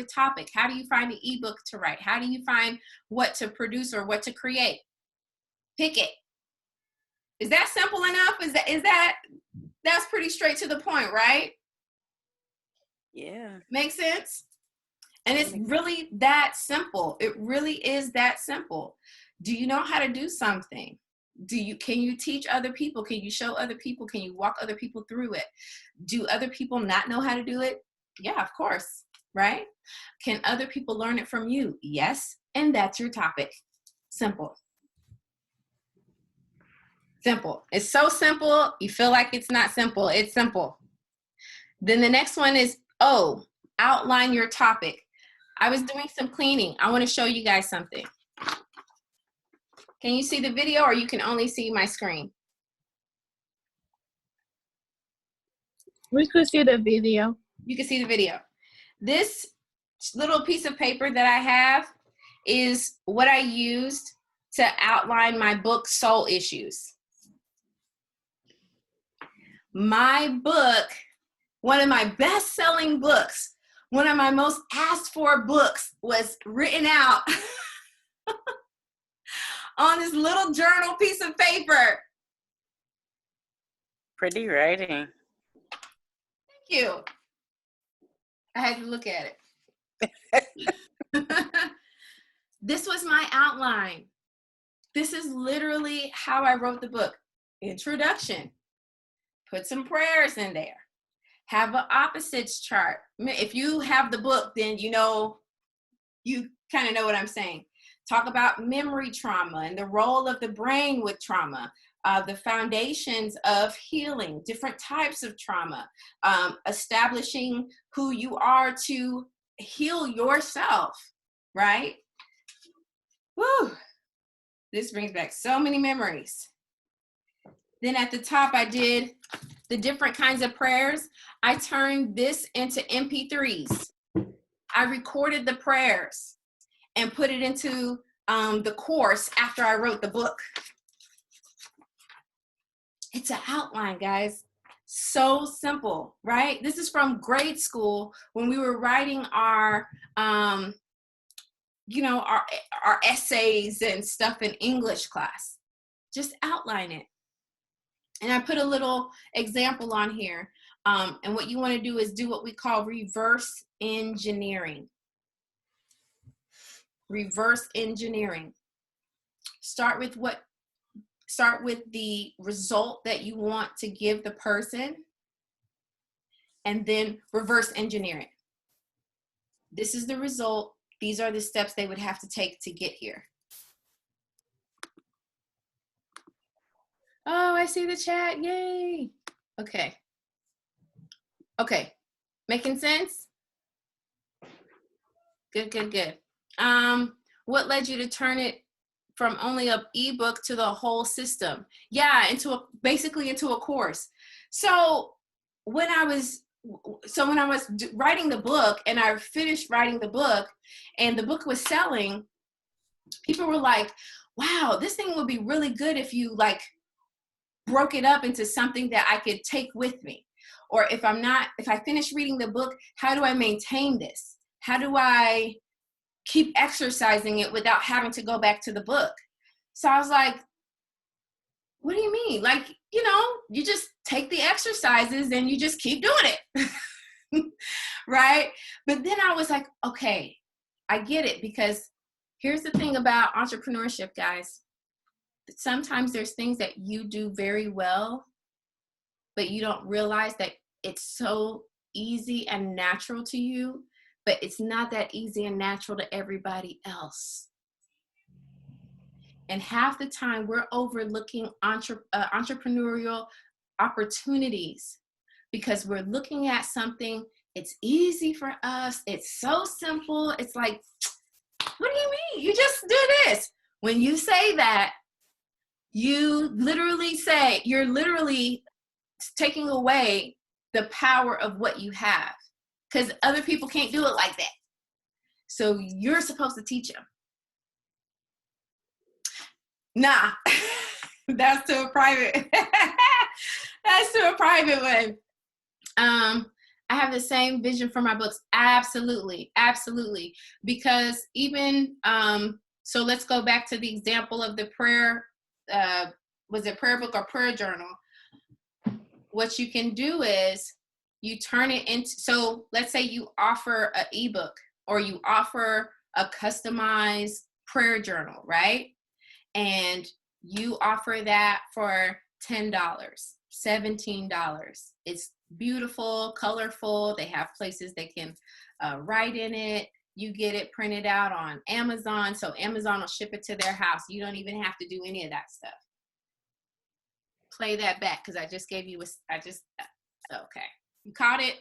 topic? How do you find an ebook to write? How do you find what to produce or what to create? Pick it. Is that simple enough? That's pretty straight to the point, right? Yeah. Make sense? And it's really that simple. It really is that simple. Do you know how to do something? Can you teach other people? Can you show other people? Can you walk other people through it? Do other people not know how to do it? Yeah, of course, right? Can other people learn it from you? Yes, and that's your topic. Simple. Simple. It's so simple, you feel like it's not simple. It's simple. Then the next one is, outline your topic. I was doing some cleaning. I want to show you guys something. Can you see the video, or you can only see my screen? We could see the video. You can see the video. This little piece of paper that I have is what I used to outline my book, Soul Issues. My book, one of my best-selling books, one of my most asked for books, was written out on this little journal piece of paper. Pretty writing. Thank you. I had to look at it. This was my outline. This is literally how I wrote the book. Introduction. Put some prayers in there. Have an opposites chart. If you have the book, then you kind of know what I'm saying. Talk about memory trauma and the role of the brain with trauma, the foundations of healing, different types of trauma, establishing who you are to heal yourself, right? Woo! This brings back so many memories. Then at the top, I did the different kinds of prayers. I turned this into MP3s. I recorded the prayers and put it into the course after I wrote the book. It's an outline, guys. So simple, right? This is from grade school when we were writing our essays and stuff in English class. Just outline it. And I put a little example on here. And what you want to do is do what we call reverse engineering. Reverse engineering. Start with the result that you want to give the person, and then reverse engineer it. This is the result. These are the steps they would have to take to get here. Oh, I see the chat. Yay. Okay. Okay. Making sense? Good, good, good. What led you to turn it from only an ebook to the whole system? Yeah, basically into a course. So when I was writing the book and I finished writing the book and the book was selling, people were like, wow, this thing would be really good if you broke it up into something that I could take with me. Or if I finish reading the book, how do I maintain this? How do I keep exercising it without having to go back to the book? So I was like, what do you mean? You just take the exercises and you just keep doing it. Right? But then I was like, okay, I get it, because here's the thing about entrepreneurship, guys. Sometimes there's things that you do very well, but you don't realize that it's so easy and natural to you, but it's not that easy and natural to everybody else. And half the time we're overlooking entrepreneurial opportunities because we're looking at something, it's easy for us, it's so simple, it's like, what do you mean? You just do this. When you say that, you're literally taking away the power of what you have, because other people can't do it like that. So you're supposed to teach them. Nah, that's to a private. That's to a private one. I have the same vision for my books. Absolutely, absolutely. Because even so, let's go back to the example of the prayer. Was it prayer book or prayer journal? What you can do is you turn it into, so let's say you offer an ebook or you offer a customized prayer journal, right? And you offer that for $10, $17. It's beautiful, colorful. They have places they can write in it. You get it printed out on Amazon, so Amazon will ship it to their house. You don't even have to do any of that stuff. Play that back, because I just gave you okay. You caught it?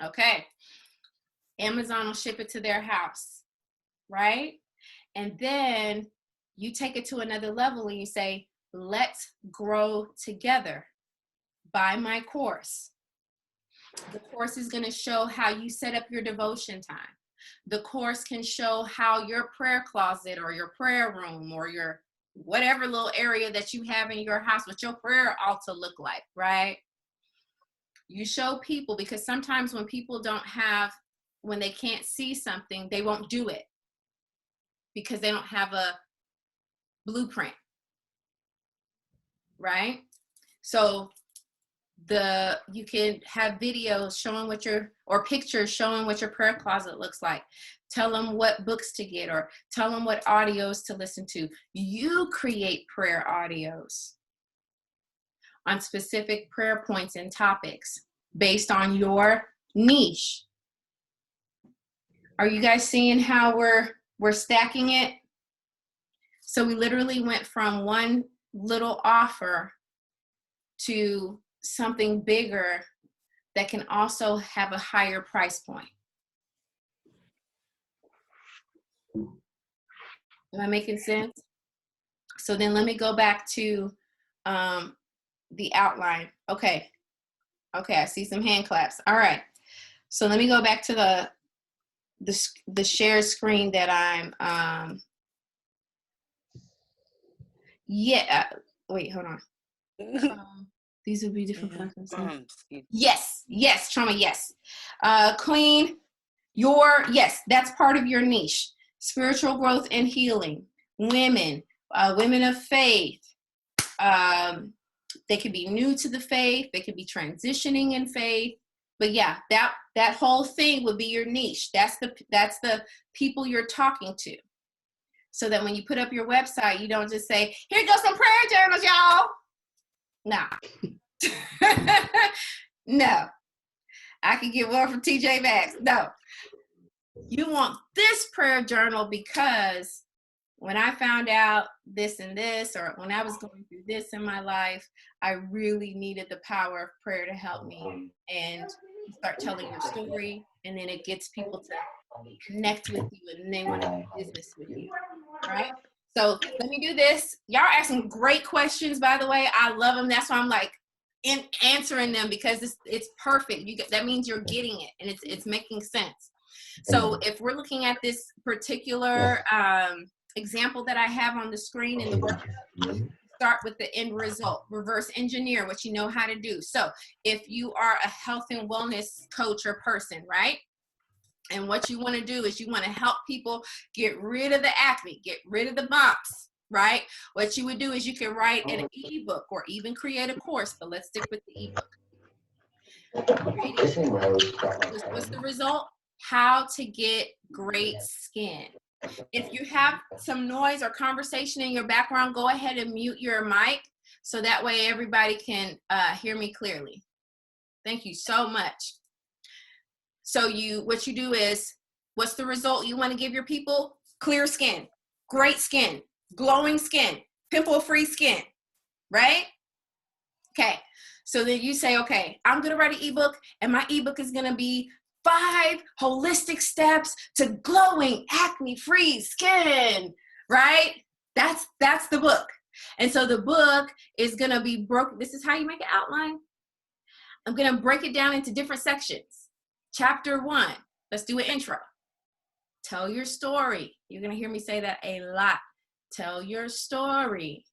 Okay. Amazon will ship it to their house, right? And then you take it to another level and you say, let's grow together. Buy my course. The course is going to show how you set up your devotion time. The course can show how your prayer closet or your prayer room or your whatever little area that you have in your house, what your prayer ought to look like, right? You show people, because sometimes when people when they can't see something, they won't do it because they don't have a blueprint, right? So you can have videos showing or pictures showing what your prayer closet looks like. Tell them what books to get, or tell them what audios to listen to. You create prayer audios on specific prayer points and topics based on your niche. Are you guys seeing how we're stacking it? So we literally went from one little offer to something bigger that can also have a higher price point. Am I making sense? So then let me go back to the outline. Okay, I see some hand claps. All right, so let me go back to the share screen that I'm wait, hold on. These would be different platforms. Yes, trauma, yes. Queen, yes, that's part of your niche. Spiritual growth and healing. Women, women of faith. They could be new to the faith. They could be transitioning in faith. But yeah, that whole thing would be your niche. That's the people you're talking to. So that when you put up your website, you don't just say, here goes some prayer journals, y'all. No. No. I could get one from TJ Maxx. No. You want this prayer journal because when I found out this and this, or when I was going through this in my life, I really needed the power of prayer to help me. And you start telling your story, and then it gets people to connect with you, and they want to do business with you, right? So let me do this. Y'all are asking great questions, by the way. I love them. That's why I'm like answering them, because it's perfect. That means you're getting it, and it's making sense. So if we're looking at this particular example that I have on the screen in the workbook, start with the end result. Reverse engineer what you know how to do. So if you are a health and wellness coach or person, right? And what you want to do is you want to help people get rid of the acne, get rid of the bumps, right? What you would do is you can write an ebook or even create a course, but let's stick with the ebook. What's the result? How to get great skin. If you have some noise or conversation in your background, go ahead and mute your mic so that way everybody can hear me clearly. Thank you so much. So what you do is, what's the result you want to give your people? Clear skin, great skin, glowing skin, pimple-free skin, right? Okay, so then you say, okay, I'm going to write an ebook, and my ebook is going to be 5 holistic steps to glowing acne-free skin, right? That's the book. And so the book is going to be broken. This is how you make an outline. I'm going to break it down into different sections. Chapter 1, let's do an intro. Tell your story. You're going to hear me say that a lot. Tell your story.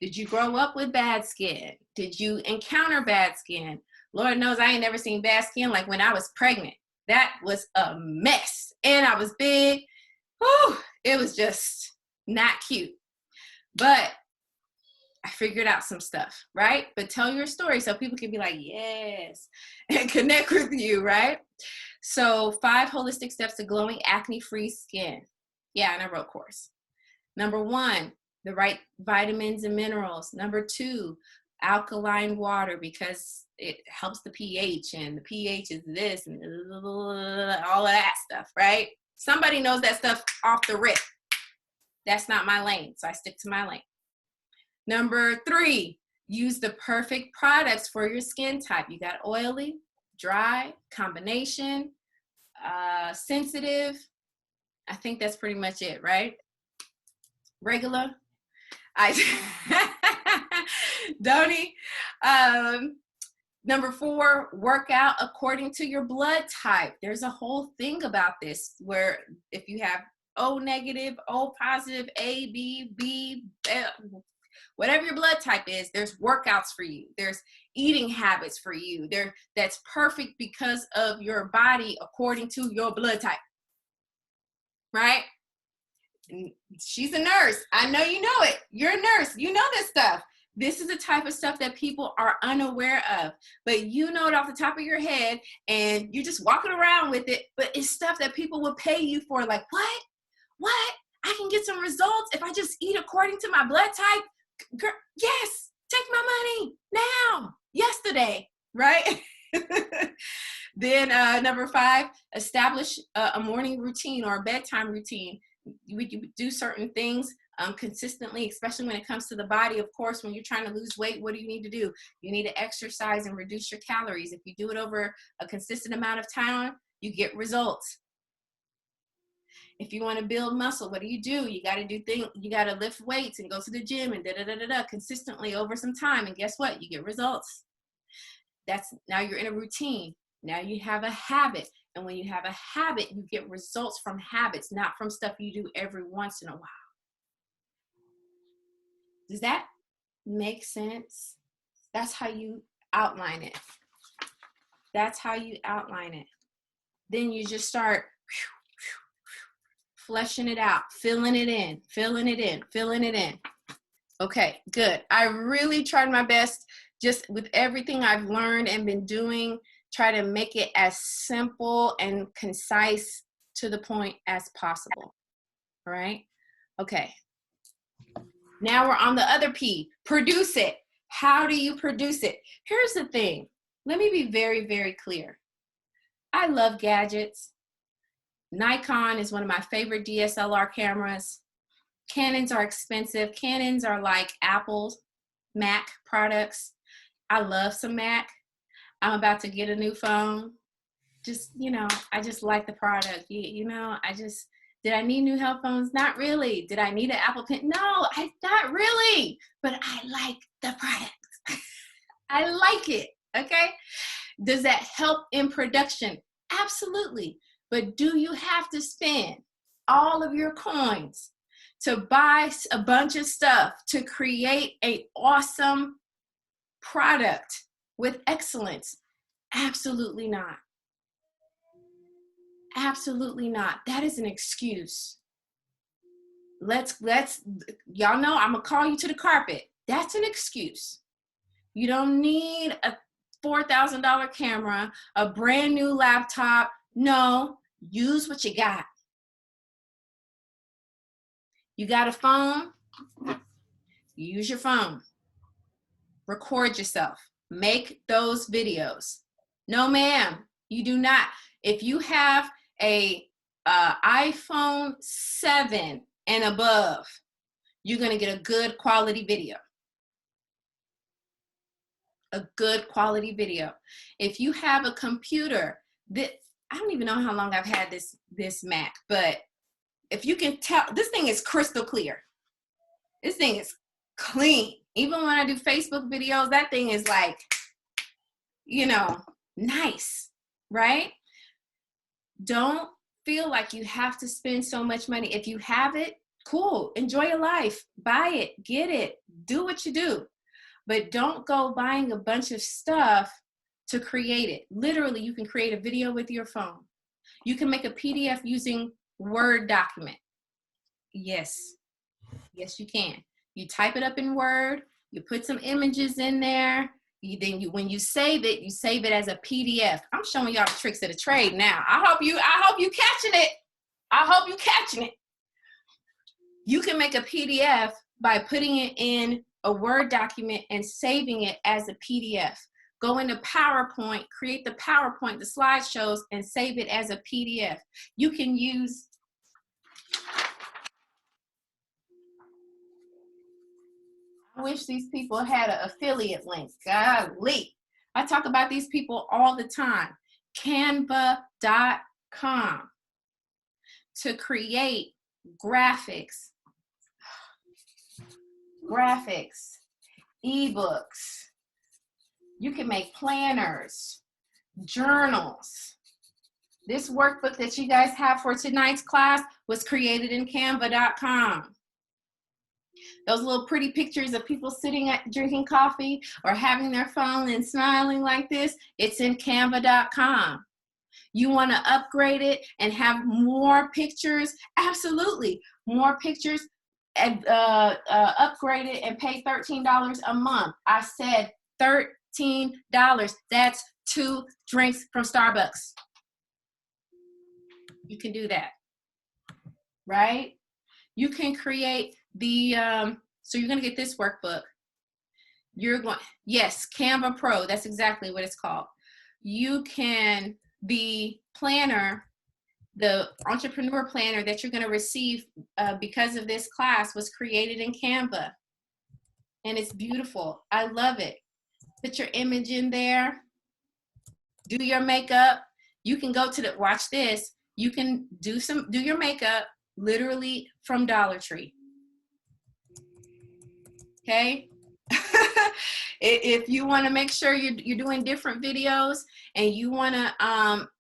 Did you grow up with bad skin? Did you encounter bad skin? Lord knows I ain't never seen bad skin like when I was pregnant. That was a mess. And I was big. Whew, it was just not cute. But I figured out some stuff, right? But tell your story so people can be like, yes, and connect with you, right? So 5 holistic steps to glowing acne-free skin. Yeah, and I wrote course. Number 1, the right vitamins and minerals. Number 2, alkaline water, because it helps the pH, and the pH is this and all of that stuff, right? Somebody knows that stuff off the rip. That's not my lane, so I stick to my lane. Number 3, use the perfect products for your skin type. You got oily, dry, combination, sensitive. I think that's pretty much it, right? Regular. Donnie. Number 4, work out according to your blood type. There's a whole thing about this where if you have O negative, O positive, A, B, B, whatever your blood type is, there's workouts for you. There's eating habits for you. That's perfect because of your body according to your blood type. Right? She's a nurse. I know you know it. You're a nurse. You know this stuff. This is the type of stuff that people are unaware of, but you know it off the top of your head and you're just walking around with it, but it's stuff that people will pay you for. Like, what? What? I can get some results if I just eat according to my blood type? Girl, yes, take my money now, yesterday, right? Then number 5, establish a morning routine or a bedtime routine. We do certain things consistently, especially when it comes to the body. Of course, when you're trying to lose weight, what do you need to do? You need to exercise and reduce your calories. If you do it over a consistent amount of time, you get results. If you want to build muscle, what do? You got to do things. You got to lift weights and go to the gym and consistently over some time. And guess what? You get results. Now you're in a routine. Now you have a habit. And when you have a habit, you get results from habits, not from stuff you do every once in a while. Does that make sense? That's how you outline it. That's how you outline it. Then you just start fleshing it out, filling it in, filling it in, filling it in. Okay, good. I really tried my best just with everything I've learned and been doing, try to make it as simple and concise to the point as possible. All right? Okay. Now we're on the other P, produce it. How do you produce it? Here's the thing. Let me be very, very clear. I love gadgets. Nikon is one of my favorite DSLR cameras. Canons are expensive. Canons are like Apple's Mac products. I love some Mac. I'm about to get a new phone. Just, I just like the product. Did I need new headphones? Not really. Did I need an Apple Pen? No, not really. But I like the product. I like it, okay? Does that help in production? Absolutely. But do you have to spend all of your coins to buy a bunch of stuff to create an awesome product with excellence? Absolutely not. Absolutely not. That is an excuse. Y'all know I'm gonna call you to the carpet. That's an excuse. You don't need a $4,000 camera, a brand new laptop. No, use what you got. You got a phone? Use your phone. Record yourself. Make those videos. No, ma'am, you do not. If you have a iPhone 7 and above, you're going to get a good quality video. A good quality video. If you have a computer that, I don't even know how long I've had this Mac, but if you can tell, this thing is crystal clear. This thing is clean. Even when I do Facebook videos, that thing is like, nice, right? Don't feel like you have to spend so much money. If you have it, cool. Enjoy your life. Buy it. Get it. Do what you do. But don't go buying a bunch of stuff to create it. Literally, you can create a video with your phone. You can make a PDF using Word document. Yes. Yes, you can. You type it up in Word. You put some images in there. When you save it as a PDF. I'm showing y'all the tricks of the trade now. I hope you catching it. I hope you catching it. You can make a PDF by putting it in a Word document and saving it as a PDF. Go into PowerPoint, create the PowerPoint, the slideshows, and save it as a PDF. You can use I wish these people had an affiliate link. Golly. I talk about these people all the time. Canva.com to create graphics, ebooks, You can make planners, journals. This workbook that you guys have for tonight's class was created in canva.com. Those little pretty pictures of people sitting at drinking coffee or having their phone and smiling like this, it's in canva.com. You want to upgrade it and have more pictures? Absolutely. More pictures, and upgrade it and pay $13 a month. I said $13. That's 2 drinks from Starbucks. You can do that, right? You can create the, so you're going to get this workbook. You're going, yes, Canva Pro, that's exactly what it's called. You can, the planner, the entrepreneur planner that you're going to receive because of this class was created in Canva. And it's beautiful. I love it. Put your image in there. Do your makeup. You can go to the, watch this. You can do your makeup literally from Dollar Tree. Okay? If you want to make sure you're doing different videos and you want to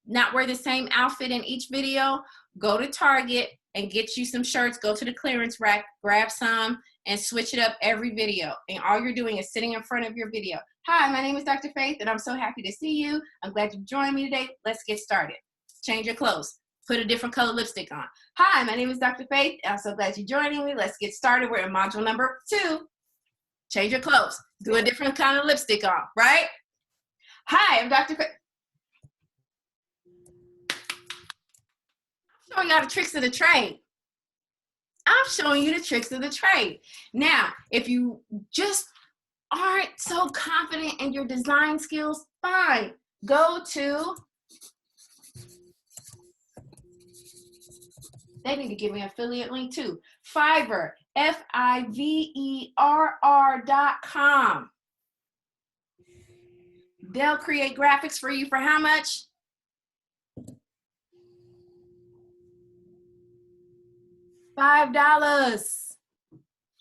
not wear the same outfit in each video, go to Target and get you some shirts. Go to the clearance rack, grab some, and switch it up every video. And all you're doing is sitting in front of your video. Hi, my name is Dr. Faith, and I'm so happy to see you. I'm glad you joined me today. Let's get started. Change your clothes. Put a different color lipstick on. Hi, my name is Dr. Faith. I'm so glad you're joining me. Let's get started. We're in module number 2. Change your clothes. Do a different kind of lipstick on, right? Hi, I'm Dr. Faith. I'm showing y'all the tricks of the trade. I'm showing you the tricks of the trade. Now, if you just aren't so confident in your design skills, fine. Go to, they need to give me an affiliate link too. Fiverr, Fiverr.com. They'll create graphics for you for how much? $5.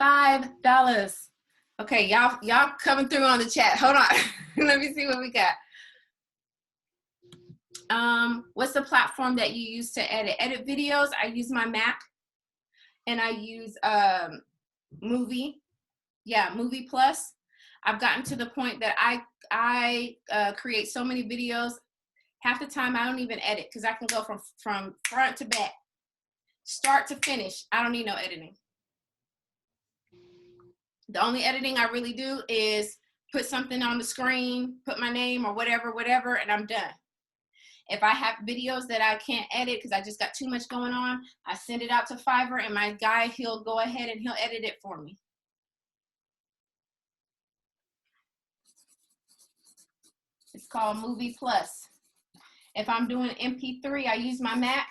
$5. Okay, y'all coming through on the chat. Hold on. Let me see what we got. What's the platform that you use to edit videos? I use my Mac, and I use Movie Plus. I've gotten to the point that I create so many videos. Half the time I don't even edit because I can go from front to back, start to finish. I don't need no editing. The only editing I really do is put something on the screen, put my name or whatever, and I'm done. If I have videos that I can't edit because I just got too much going on, I send it out to Fiverr, and my guy, he'll go ahead and he'll edit it for me. It's called Movie Plus. If I'm doing MP3, I use my Mac.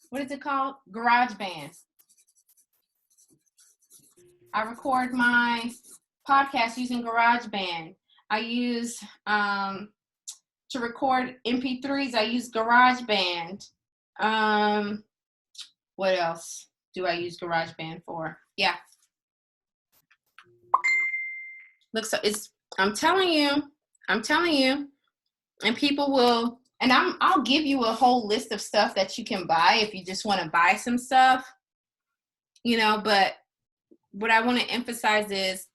What is it called? GarageBand. I record my podcast using GarageBand. I use, to record MP3s, I use GarageBand. What else do I use GarageBand for? Yeah. Look, so I'm telling you, and people will, and I'll give you a whole list of stuff that you can buy if you just want to buy some stuff, but what I want to emphasize is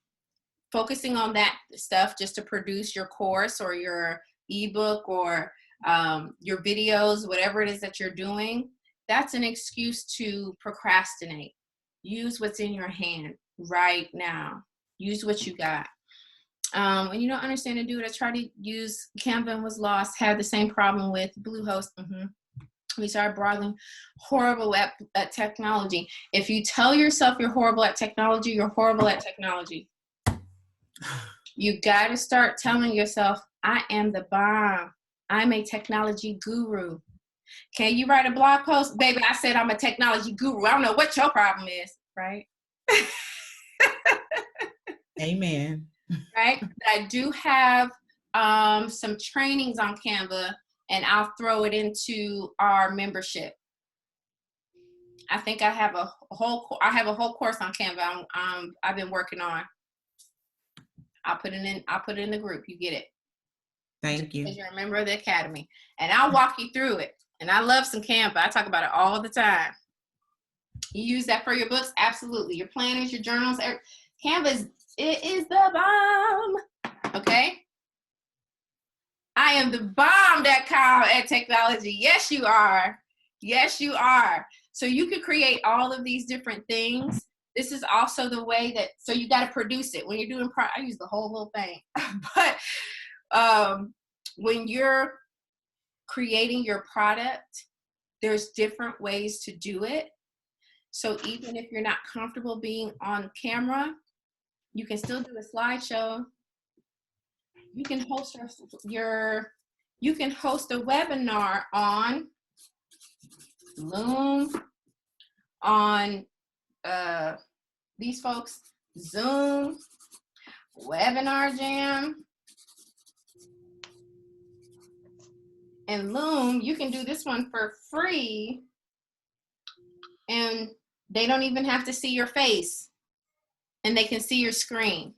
focusing on that stuff just to produce your course or your ebook or your videos, whatever it is that you're doing. That's an excuse to procrastinate. Use what's in your hand right now. Use what you got. When you don't understand to do it, I tried to use Canva and was lost. Had the same problem with Bluehost. We started broadening, horrible at technology. If you tell yourself you're horrible at technology, you're horrible at technology. You got to start telling yourself, I am the bomb. I'm a technology guru. Can you write a blog post? Baby, I said I'm a technology guru. I don't know what your problem is, right? Amen. Right? But I do have some trainings on Canva, and I'll throw it into our membership. I think I have a whole course on Canva. I've been working on. I'll put it in the group. You get it. Thank you. Because you're a member of the Academy. And I'll walk you through it. And I love some Canva. I talk about it all the time. You use that for your books? Absolutely. Your planners, your journals. Canva is the bomb. Okay? I am the bomb.com at technology. Yes, you are. Yes, you are. So you could create all of these different things. This is also the way that, so you got to produce it. When you're doing, I use the whole little thing. But when you're creating your product, there's different ways to do it. So even if you're not comfortable being on camera, you can still do a slideshow. You can host you can host a webinar on Loom, on these folks, Zoom, Webinar Jam, and Loom. You can do this one for free, and they don't even have to see your face, and they can see your screen.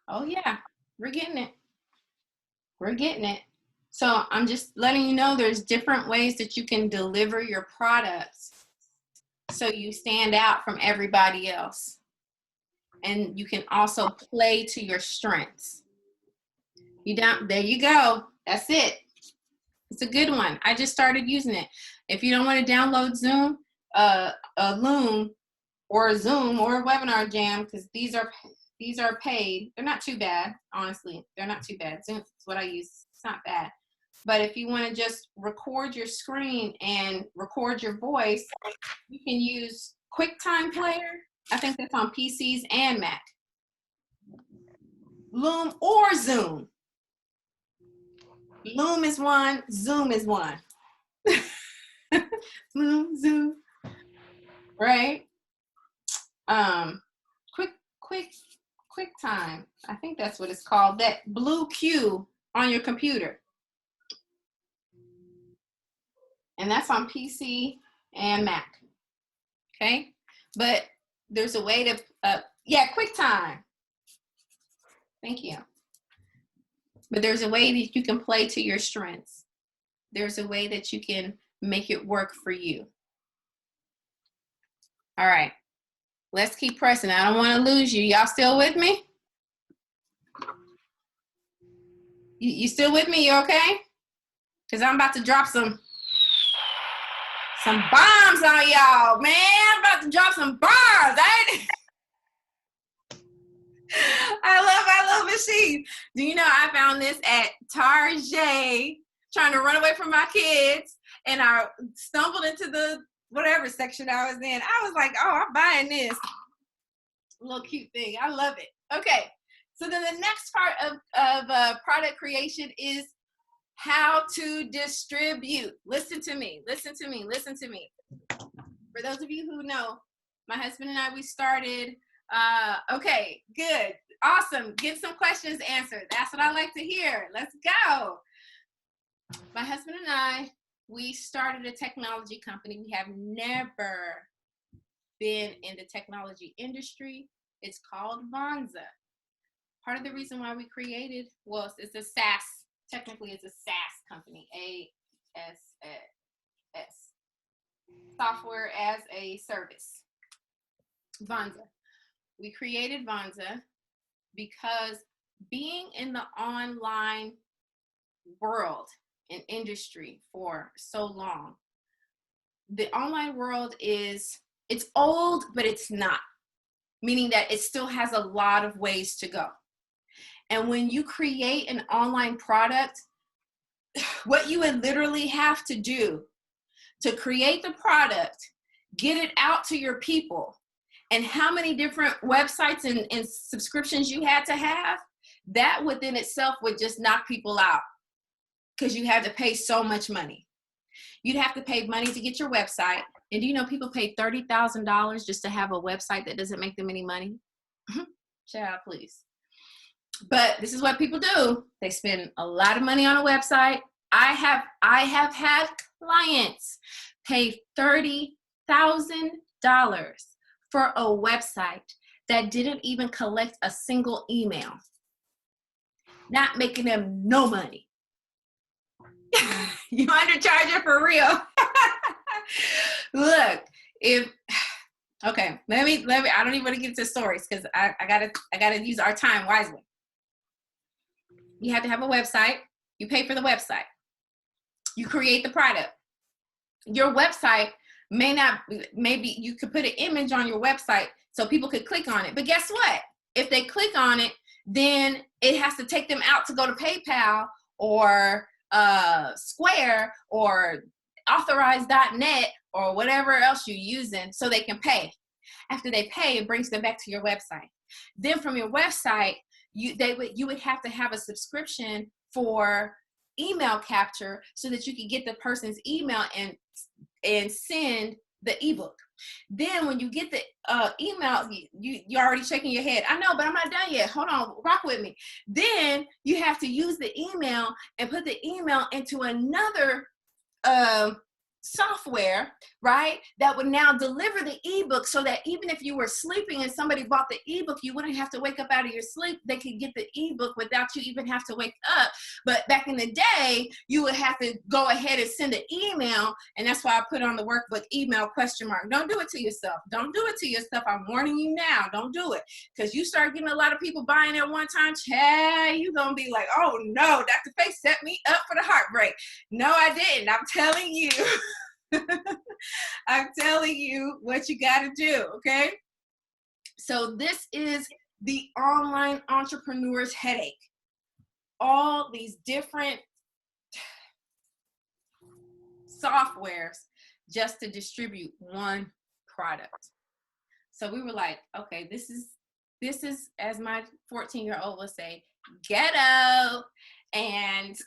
Oh yeah, we're getting it. We're getting it. So I'm just letting you know there's different ways that you can deliver your products so you stand out from everybody else. And you can also play to your strengths. There you go. That's it. It's a good one. I just started using it. If you don't want to download Zoom, Loom, or Zoom, or Webinar Jam, because these are paid. They're not too bad, honestly. They're not too bad. Zoom is what I use. It's not bad. But if you want to just record your screen and record your voice, you can use QuickTime Player. I think that's on PCs and Mac. Loom or Zoom. Loom is one, Zoom is one. Loom, Zoom. Right? QuickTime. I think that's what it's called. That blue Q on your computer. And that's on PC and Mac. Okay? But there's a way to, QuickTime. Thank you. But there's a way that you can play to your strengths. There's a way that you can make it work for you. All right. Let's keep pressing. I don't want to lose you. Y'all still with me? You still with me? You okay? Because I'm about to drop some bombs on y'all, man. I'm about to drop some bombs. I love machines. Do you know I found this at Target, trying to run away from my kids, and I stumbled into the whatever section I was in. I was like, oh, I'm buying this little cute thing. I love it. Okay, so then the next part of product creation is how to distribute. Listen to me. For those of you who know, my husband and I, we started, okay, good, awesome. Get some questions answered. That's what I like to hear. Let's go. My husband and I, we started a technology company. We have never been in the technology industry. It's called Vonza. Part of the reason why we created, well, it's a SaaS. Technically, it's a SaaS company, ASS, software as a service. Vonza. We created Vonza because being in the online world and industry for so long, the online world it's old, but it's not, meaning that it still has a lot of ways to go. And when you create an online product, what you would literally have to do to create the product, get it out to your people, and how many different websites and subscriptions you had to have, that within itself would just knock people out because you had to pay so much money. You'd have to pay money to get your website. And do you know people pay $30,000 just to have a website that doesn't make them any money? Child, please. But this is what people do. They spend a lot of money on a website. I have had clients pay $30,000 for a website that didn't even collect a single email, not making them no money. You undercharge for real. Look, let me, I don't even want to get into stories because I gotta use our time wisely. You have to have a website. You pay for the website. You create the product. Your website maybe you could put an image on your website so people could click on it. But guess what? If they click on it, then it has to take them out to go to PayPal or Square or authorize.net or whatever else you're using so they can pay. After they pay, it brings them back to your website. Then from your website, you would have to have a subscription for email capture so that you could get the person's email and send the ebook. Then when you get the email, you're already shaking your head. I know, but I'm not done yet. Hold on, rock with me. Then you have to use the email and put the email into another software, right, that would now deliver the ebook so that even if you were sleeping and somebody bought the ebook, you wouldn't have to wake up out of your sleep. They could get the ebook without you even have to wake up. But back in the day, you would have to go ahead and send an email, and that's why I put on the workbook email ? Don't do it to yourself. Don't do it to yourself. I'm warning you now. Don't do it, because you start getting a lot of people buying at one time. You're gonna be like, oh no, Dr. Faith set me up for the heartbreak. No, I didn't. I'm telling you. I'm telling you what you got to do, okay? So this is the online entrepreneur's headache. All these different softwares just to distribute one product. So we were like, okay, this is, as my 14-year-old would say, ghetto. And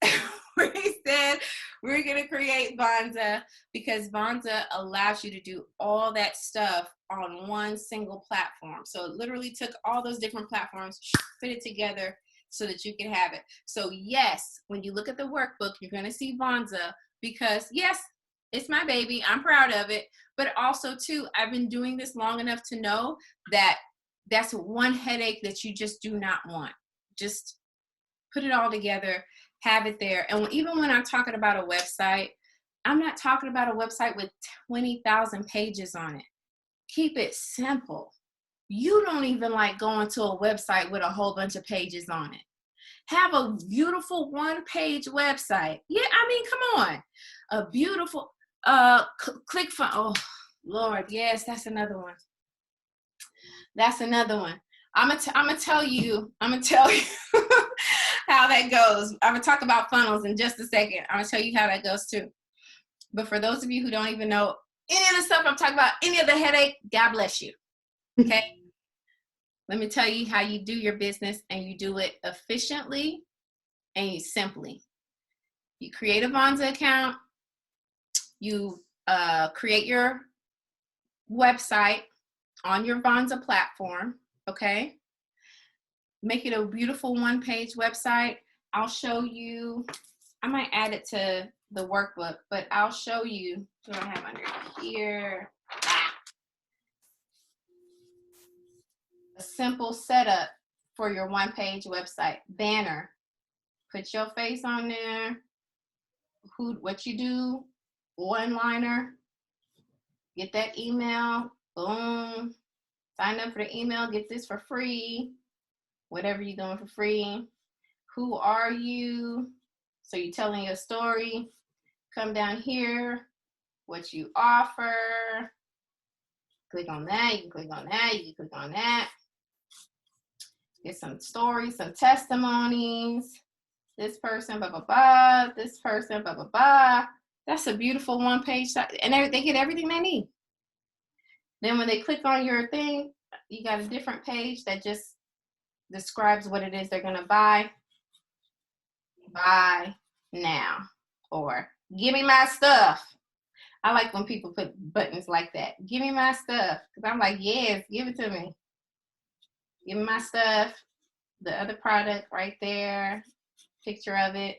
we said we're going to create Vonza because Vonza allows you to do all that stuff on one single platform. So it literally took all those different platforms, fit it together so that you can have it. So yes, when you look at the workbook, you're going to see Vonza because yes, it's my baby. I'm proud of it. But also too, I've been doing this long enough to know that that's one headache that you just do not want. Just put it all together, have it there. And even when I'm talking about a website, I'm not talking about a website with 20,000 pages on it. Keep it simple. You don't even like going to a website with a whole bunch of pages on it. Have a beautiful one-page website. Yeah, I mean, come on. A beautiful, click for, oh, Lord, yes, that's another one. That's another one. I'm gonna tell you how that goes. I'm gonna talk about funnels in just a second. I'm gonna tell you how that goes too. But for those of you who don't even know any of the stuff I'm talking about, any of the headache, God bless you. Okay? Let me tell you how you do your business, and you do it efficiently and you simply. You create a Vonza account. You create your website on your Vonza platform. Okay? Make it a beautiful one-page website. I'll show you. I might add it to the workbook, but I'll show you what I have under here. A simple setup for your one-page website. Banner. Put your face on there. What you do. One-liner. Get that email. Boom. Sign up for the email. Get this for free. Whatever you're doing for free. Who are you? So you're telling your story. Come down here. What you offer. Click on that. You can click on that. You can click on that. Get some stories, some testimonies. This person, blah, blah, blah. This person, blah, blah, blah. That's a beautiful one-page site. And they get everything they need. Then when they click on your thing, you got a different page that just describes what it is they're going to buy. Buy now. Or give me my stuff. I like when people put buttons like that. Give me my stuff. Because I'm like, yes, give it to me. Give me my stuff. The other product right there. Picture of it.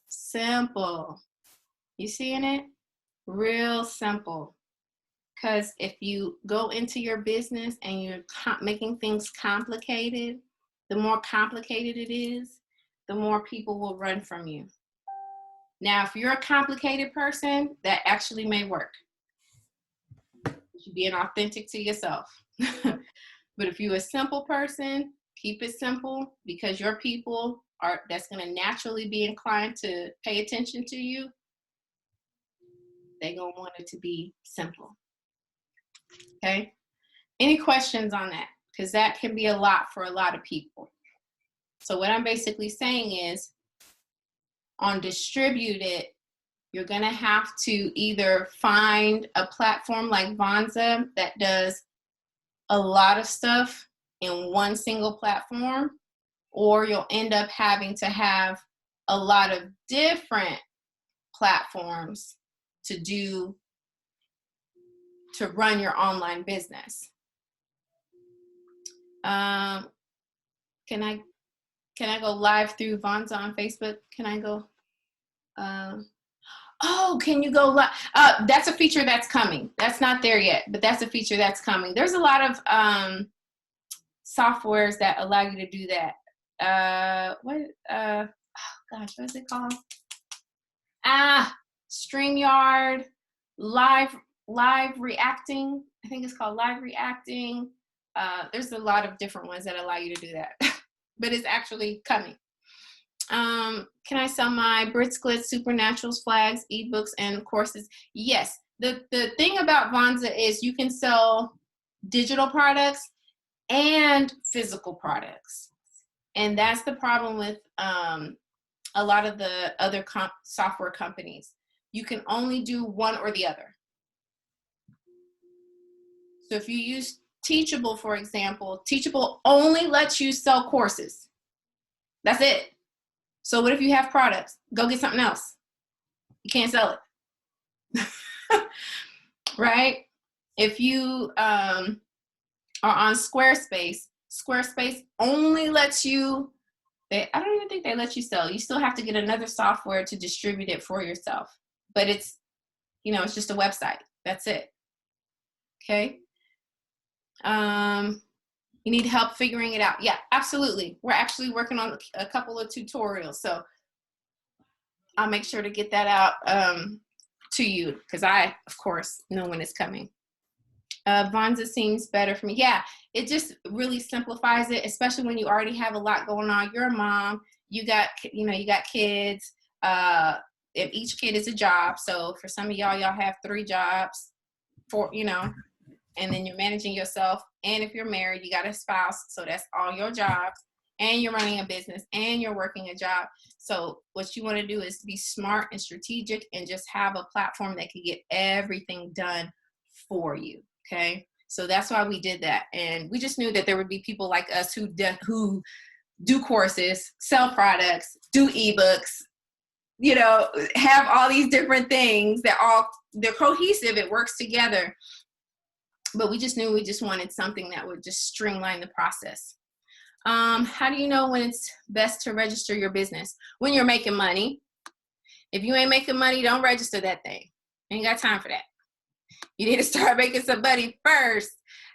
Simple. You seeing it? Real simple. Because if you go into your business and you're making things complicated, the more complicated it is, the more people will run from you. Now, if you're a complicated person, that actually may work. You're being authentic to yourself. But if you're a simple person, keep it simple, because your people that's going to naturally be inclined to pay attention to you. They're going to want it to be simple. Okay? Any questions on that? Because that can be a lot for a lot of people. So what I'm basically saying is, on distributed, you're going to have to either find a platform like Vonza that does a lot of stuff in one single platform, or you'll end up having to have a lot of different platforms to run your online business. Can I go live through Vonza on Facebook? Can I go? Oh, can you go live? That's a feature that's coming. That's not there yet, but that's a feature that's coming. There's a lot of softwares that allow you to do that. What is it called? StreamYard, live reacting. I think it's called live reacting. There's a lot of different ones that allow you to do that, but it's actually coming. Can I sell my Brits Glitz Supernaturals flags, ebooks, and courses? Yes. The thing about Vonza is you can sell digital products and physical products. And that's the problem with a lot of the other software companies. You can only do one or the other. So if you use Teachable, for example, Teachable only lets you sell courses. That's it. So what if you have products? Go get something else. You can't sell it. Right? If you are on Squarespace, Squarespace only lets you, I don't even think they let you sell. You still have to get another software to distribute it for yourself. But it's, it's just a website. That's it. Okay? You need help figuring it out. Yeah, absolutely. We're actually working on a couple of tutorials. So I'll make sure to get that out to you, because I, of course, know when it's coming. Vonza seems better for me. Yeah, it just really simplifies it, especially when you already have a lot going on. You're a mom. You got kids. If each kid is a job. So for some of y'all have 3 jobs, and then you're managing yourself. And if you're married, you got a spouse. So that's all your jobs. And you're running a business and you're working a job. So what you want to do is be smart and strategic and just have a platform that can get everything done for you. Okay. So that's why we did that. And we just knew that there would be people like us who do courses, sell products, do ebooks, have all these different things that they're cohesive. It works together. But we just knew we just wanted something that would just streamline the process. How do you know when it's best to register your business? When you're making money. If you ain't making money, don't register that thing. Ain't got time for that. You need to start making some money first,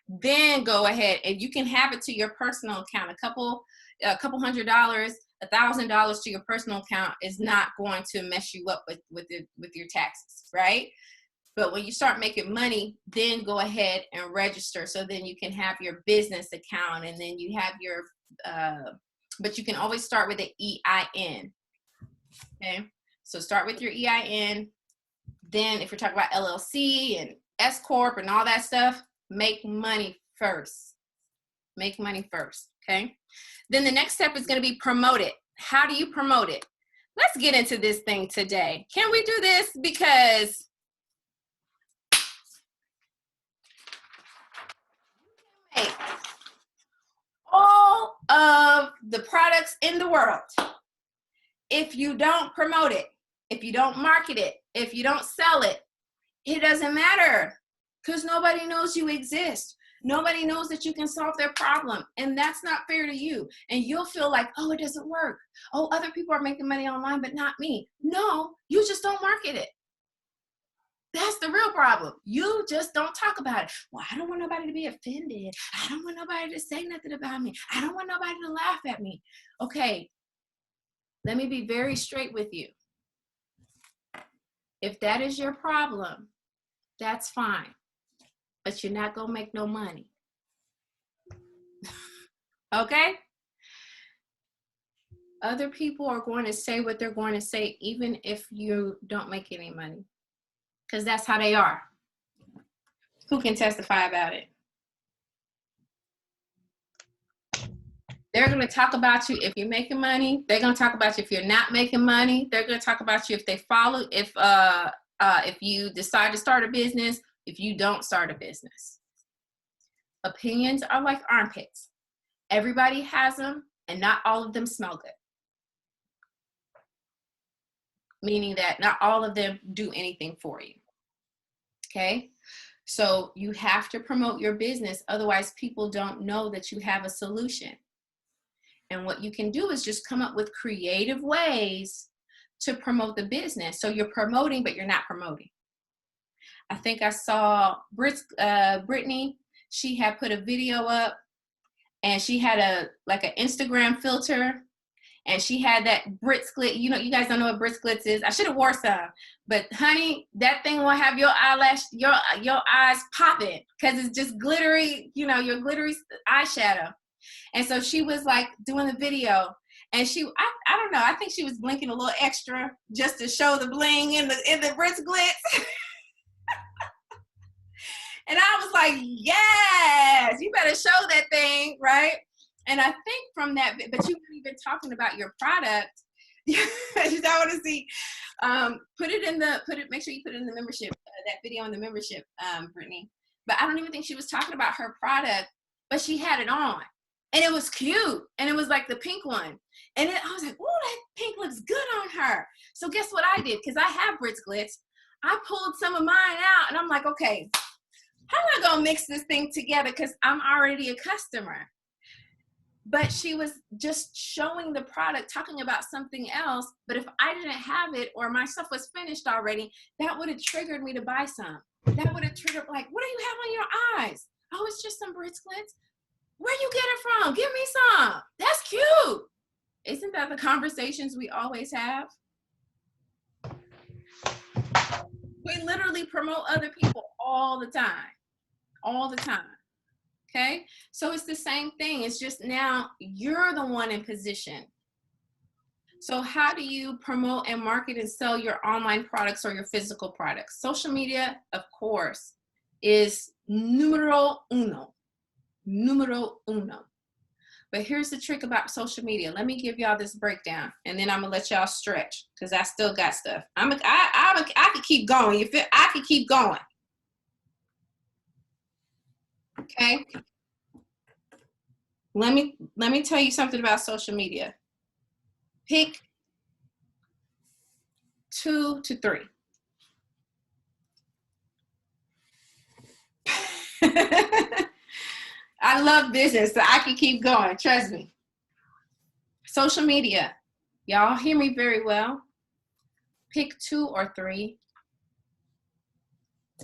then go ahead, and you can have it to your personal account. A couple $100, $1,000 to your personal account is not going to mess you up with your taxes, right? But when you start making money, then go ahead and register. So then you can have your business account, and then you have your, but you can always start with an EIN. Okay. So start with your EIN. Then if you're talking about LLC and S Corp and all that stuff, make money first. Make money first. Okay. Then the next step is going to be promote it. How do you promote it? Let's get into this thing today. Can we do this? Because all of the products in the world, if you don't promote it, if you don't market it, if you don't sell it, it doesn't matter, because nobody knows you exist. Nobody knows that you can solve their problem, and that's not fair to you. And you'll feel like, oh, it doesn't work. Oh, other people are making money online, but not me. No, you just don't market it. That's the real problem. You just don't talk about it. Well, I don't want nobody to be offended. I don't want nobody to say nothing about me. I don't want nobody to laugh at me. Okay, let me be very straight with you. If that is your problem, that's fine. But you're not going to make no money. Okay? Other people are going to say what they're going to say, even if you don't make any money. Because that's how they are. Who can testify about it? They're going to talk about you if you're making money. They're going to talk about you if you're not making money. They're going to talk about you if they follow, if you decide to start a business, if you don't start a business. Opinions are like armpits. Everybody has them, and not all of them smell good. Meaning that not all of them do anything for you. Okay? So you have to promote your business, otherwise people don't know that you have a solution. And what you can do is just come up with creative ways to promote the business. So you're promoting, but you're not promoting. I think I saw Brittany, she had put a video up and she had an Instagram filter, and she had that Britz glitz. You know, you guys don't know what Britz glitz is. I should have wore some, but honey, that thing will have your eyes popping because it's just glittery, you know, your glittery eyeshadow. And so she was like doing the video, and I don't know, I think she was blinking a little extra just to show the bling in the Britz glitz. And I was like, yes, you better show that thing, right? And I think from that, but you weren't even talking about your product. I want to see. Make sure you put it in the membership, that video in the membership, Brittany. But I don't even think she was talking about her product, but she had it on. And it was cute. And it was like the pink one. And I was like, oh, that pink looks good on her. So guess what I did? Because I have Britz glitz. I pulled some of mine out, and I'm like, okay, how am I going to mix this thing together? Because I'm already a customer. But she was just showing the product, talking about something else. But if I didn't have it or my stuff was finished already, that would have triggered me to buy some. That would have triggered, like, what do you have on your eyes? Oh, it's just some Britz glitz. Where you get it from? Give me some. That's cute. Isn't that the conversations we always have? We literally promote other people all the time. All the time. Okay? So it's the same thing. It's just now you're the one in position. So how do you promote and market and sell your online products or your physical products? Social media, of course, is numero uno. Numero uno. But here's the trick about social media. Let me give y'all this breakdown, and then I'm gonna let y'all stretch because I still got stuff. I could keep going. You feel? I could keep going. Okay. Let me tell you something about social media. Pick 2 to 3. I love business, so I can keep going. Trust me. Social media. Y'all hear me very well. Pick 2 or 3.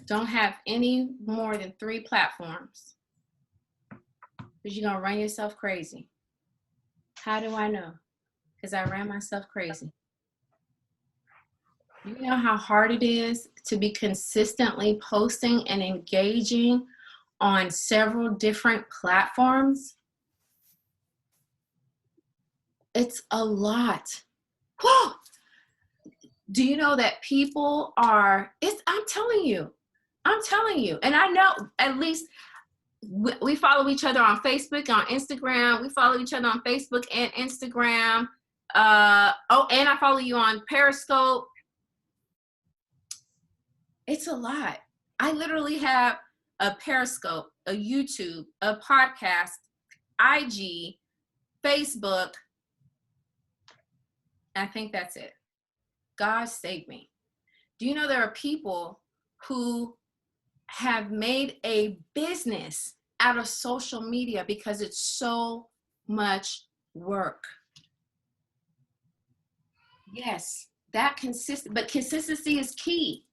Don't have any more than 3 platforms, because you're going to run yourself crazy. How do I know? Because I ran myself crazy. You know how hard it is to be consistently posting and engaging on several different platforms? It's a lot. Whoa! Do you know that people are, I'm telling you, and I know at least we follow each other on Facebook, on Instagram. We follow each other on Facebook and Instagram. And I follow you on Periscope. It's a lot. I literally have a Periscope, a YouTube, a podcast, IG, Facebook. I think that's it. God save me. Do you know there are people who have made a business out of social media because it's so much work? Yes, but consistency is key.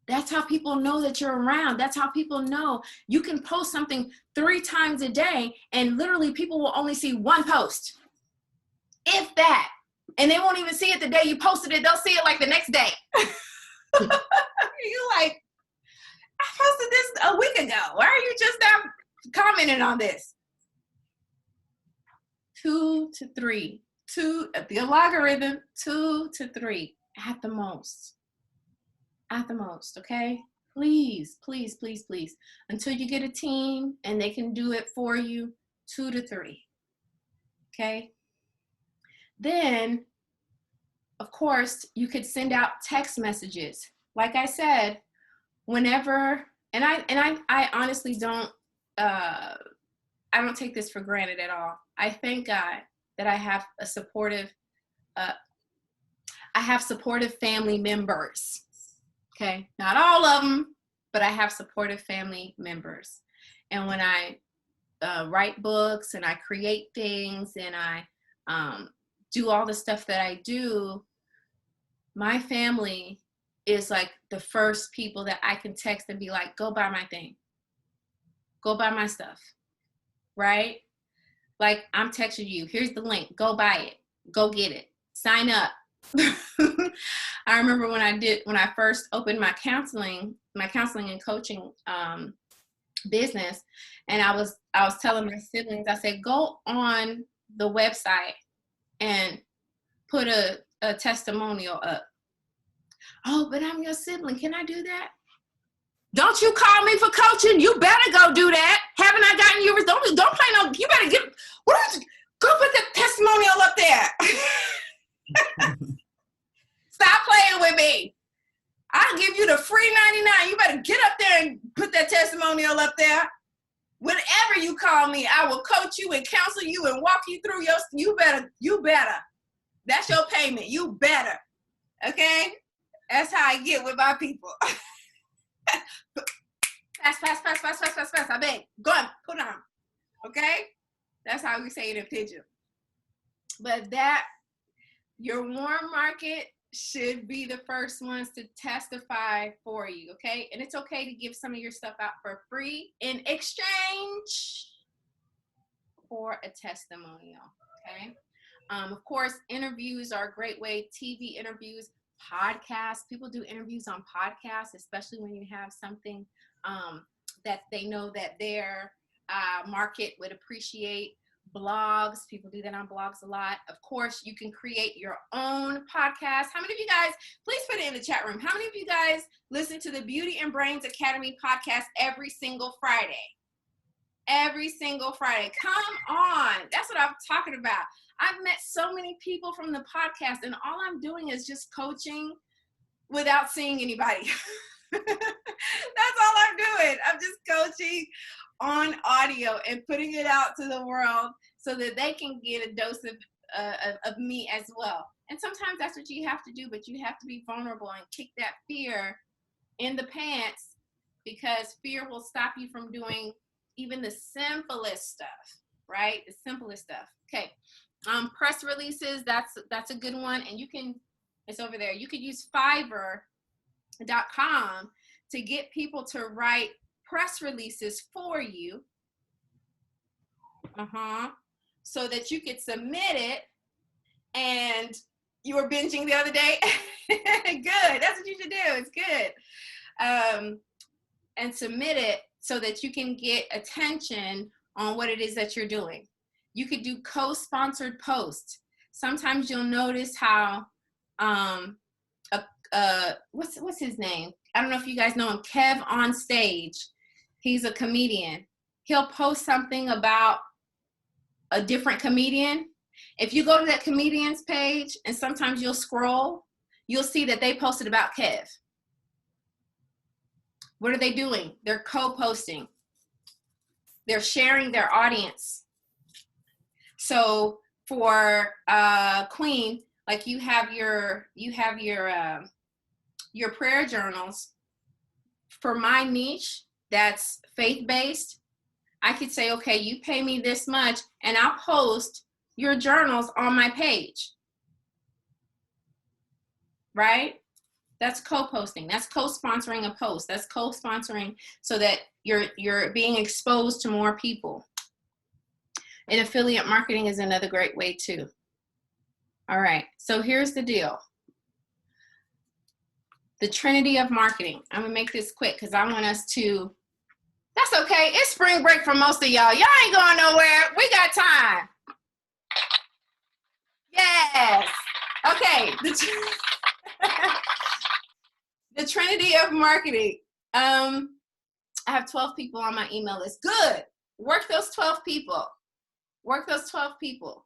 That's how people know that you're around. That's how people know. You can post something 3 times a day and literally people will only see one post, if that. And they won't even see it the day you posted it. They'll see it like the next day. You're like, I posted this a week ago. Why are you just now commenting on this? 2 to 3. The algorithm, 2 to 3 at the most. At the most, okay? Please, please, please, please. Until you get a team and they can do it for you, 2 to 3. Okay? Then, of course, you could send out text messages. Like I said, whenever, and I honestly don't, I don't take this for granted at all. I thank God that I have a supportive, supportive family members. Okay, not all of them, but I have supportive family members. And when I write books and I create things and I do all the stuff that I do, my family is like the first people that I can text and be like, go buy my thing. Go buy my stuff, right? Like I'm texting you, here's the link, go buy it, go get it, sign up. I remember when I first opened my counseling and coaching business, and I was telling my siblings, I said, go on the website and put a testimonial up. Oh, but I'm your sibling. Can I do that? Don't you call me for coaching. You better go do that. Haven't I gotten you? Don't play no. You better go put the testimonial up there. Stop playing with me. I'll give you the free 99. You better get up there and put that testimonial up there. Whenever you call me, I will coach you and counsel you and walk you through you better. That's your payment. You better. Okay? That's how I get with my people. Pass. I beg. Go on, put on. Okay? That's how we say it in Pigeon. But your warm market should be the first ones to testify for you, okay? And it's okay to give some of your stuff out for free in exchange for a testimonial, okay? Of course, interviews are a great way. TV interviews, podcasts. People do interviews on podcasts, especially when you have something that they know that their market would appreciate. Blogs, people do that on blogs a lot. Of course, you can create your own podcast. How many of you guys, please put it in the chat room, how many of you guys listen to the Beauty and Brains Academy podcast every single Friday? Every single Friday. Come on. That's what I'm talking about. I've met so many people from the podcast, and all I'm doing is just coaching without seeing anybody. That's all I'm doing. I'm just coaching on audio and putting it out to the world so that they can get a dose of me as well. And sometimes that's what you have to do, but you have to be vulnerable and kick that fear in the pants, because fear will stop you from doing even the simplest stuff, right? The simplest stuff. Okay. Press releases, that's a good one. And it's over there. You could use Fiverr.com to get people to write press releases for you, so that you could submit it. And you were binging the other day. Good, that's what you should do. It's good. And submit it so that you can get attention on what it is that you're doing. You could do co-sponsored posts. Sometimes you'll notice how what's his name? I don't know if you guys know him, Kev on Stage. He's a comedian. He'll post something about a different comedian. If you go to that comedian's page and sometimes you'll scroll, you'll see that they posted about Kev. What are they doing? They're co-posting. They're sharing their audience. So for Queen, like you have your prayer journals. For my niche, that's faith-based. I could say, okay, you pay me this much and I'll post your journals on my page. Right? That's co-posting. That's co-sponsoring a post. That's co-sponsoring so that you're being exposed to more people. And affiliate marketing is another great way too. All right, so here's the deal. The Trinity of Marketing. I'm gonna make this quick because I want us to, that's okay. It's spring break for most of y'all. Y'all ain't going nowhere. We got time. Yes. Okay. The Trinity of Marketing. I have 12 people on my email list. Good. Work those 12 people. Work those 12 people.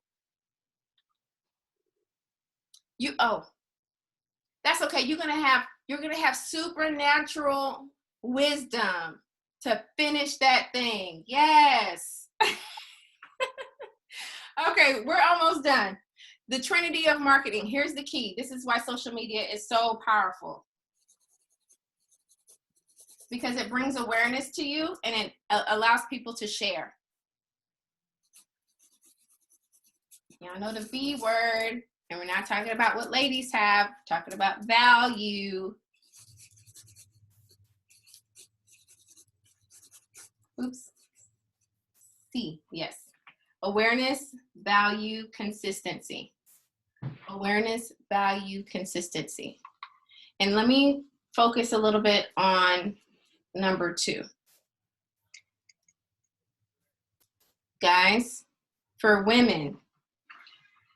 That's okay. You're gonna have supernatural wisdom to finish that thing. Yes. Okay, we're almost done. The Trinity of Marketing. Here's the key. This is why social media is so powerful. Because it brings awareness to you and it allows people to share. Y'all know the B word, and we're not talking about what ladies have, we're talking about value. Oops. C, yes. Awareness, value, consistency. Awareness, value, consistency. And let me focus a little bit on number 2. Guys, for women,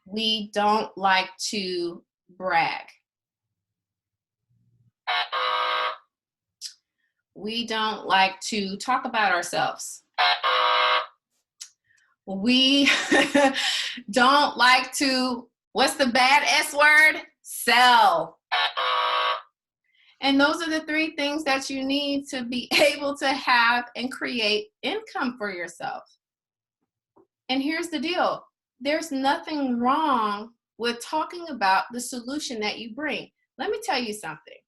we don't like to brag. We don't like to talk about ourselves. We don't like to, what's the bad S word? Sell. And those are the 3 things that you need to be able to have and create income for yourself. And here's the deal. There's nothing wrong with talking about the solution that you bring. Let me tell you something.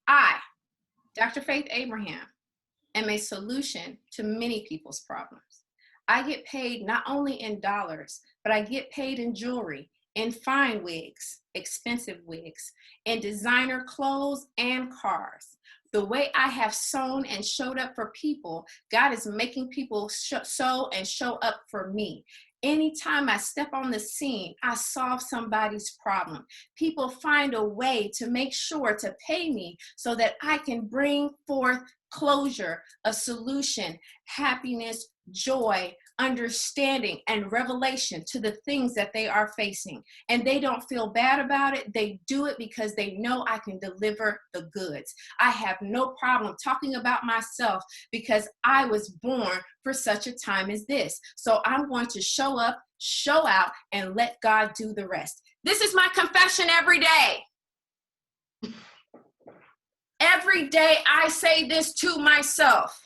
I, Dr. Faith Abraham, am a solution to many people's problems. I get paid not only in dollars, but I get paid in jewelry, in fine wigs, expensive wigs, in designer clothes and cars. The way I have sown and showed up for people, God is making people sow and show up for me. Anytime I step on the scene, I solve somebody's problem. People find a way to make sure to pay me so that I can bring forth closure, a solution, happiness, joy, understanding, and revelation to the things that they are facing. And they don't feel bad about it. They do it because they know I can deliver the goods. I have no problem talking about myself because I was born for such a time as this. So I'm going to show up, show out, and let God do the rest. This is my confession every day. Every day I say this to myself.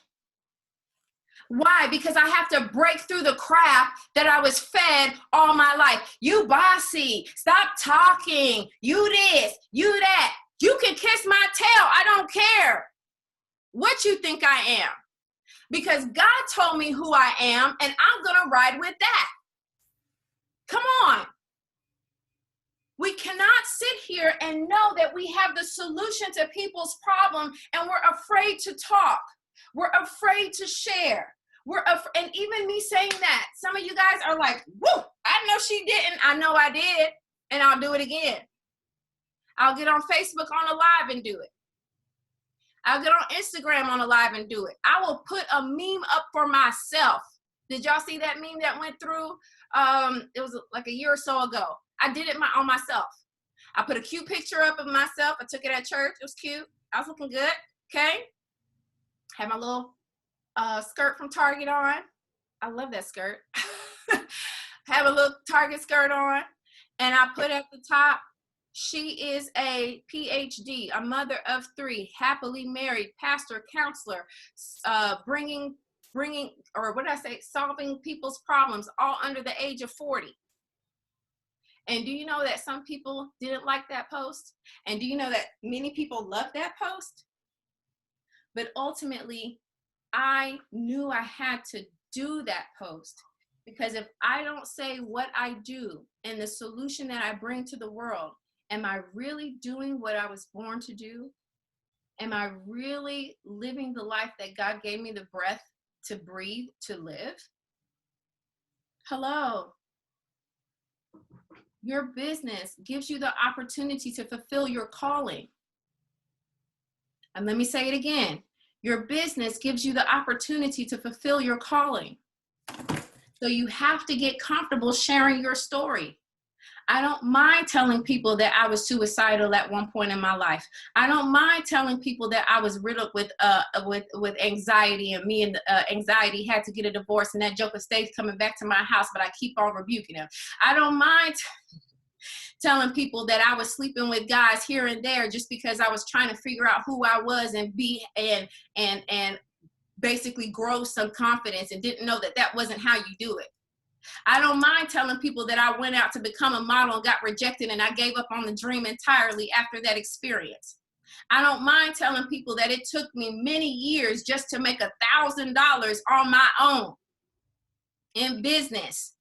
Why? Because I have to break through the crap that I was fed all my life. You bossy, stop talking, you this, you that. You can kiss my tail, I don't care what you think I am. Because God told me who I am, and I'm gonna ride with that. Come on. We cannot sit here and know that we have the solution to people's problem, and we're afraid to talk. We're afraid to share. And even me saying that, some of you guys are like, woo, I know she didn't. I know I did, and I'll do it again. I'll get on Facebook on a live and do it. I'll get on Instagram on a live and do it. I will put a meme up for myself. Did y'all see that meme that went through? It was like a year or so ago. I did it on myself. I put a cute picture up of myself. I took it at church. It was cute. I was looking good. Okay. Had my little skirt from Target on. I love that skirt. Have a little Target skirt on. And I put at the top, she is a PhD, a mother of 3, happily married, pastor, counselor, solving people's problems, all under the age of 40. And do you know that some people didn't like that post? And do you know that many people loved that post? But ultimately, I knew I had to do that post, because if I don't say what I do and the solution that I bring to the world, Am I really doing what I was born to do? Am I really living the life that God gave me the breath to breathe, to live? Hello. Your business gives you the opportunity to fulfill your calling. And let me say it again. Your business gives you the opportunity to fulfill your calling. So you have to get comfortable sharing your story. I don't mind telling people that I was suicidal at one point in my life. I don't mind telling people that I was riddled with anxiety, and me and anxiety had to get a divorce, and that joker stays coming back to my house, but I keep on rebuking him. I don't mind telling people that I was sleeping with guys here and there just because I was trying to figure out who I was and be and basically grow some confidence, and didn't know that that wasn't how you do it. I don't mind telling people that I went out to become a model and got rejected, and I gave up on the dream entirely after that experience. I don't mind telling people that it took me many years just to make $1,000 on my own in business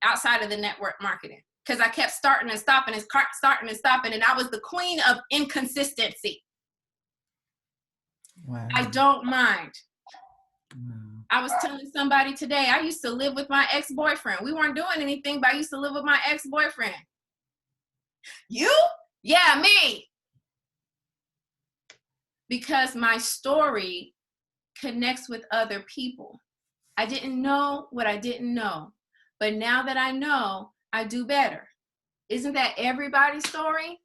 outside of the network marketing, because I kept starting and stopping and starting and stopping, and I was the queen of inconsistency. Wow. I don't mind. Wow. I was telling somebody today, I used to live with my ex-boyfriend. We weren't doing anything, but I used to live with my ex-boyfriend. You? Yeah, me. Because my story connects with other people. I didn't know what I didn't know, but now that I know, I do better. Isn't that everybody's story?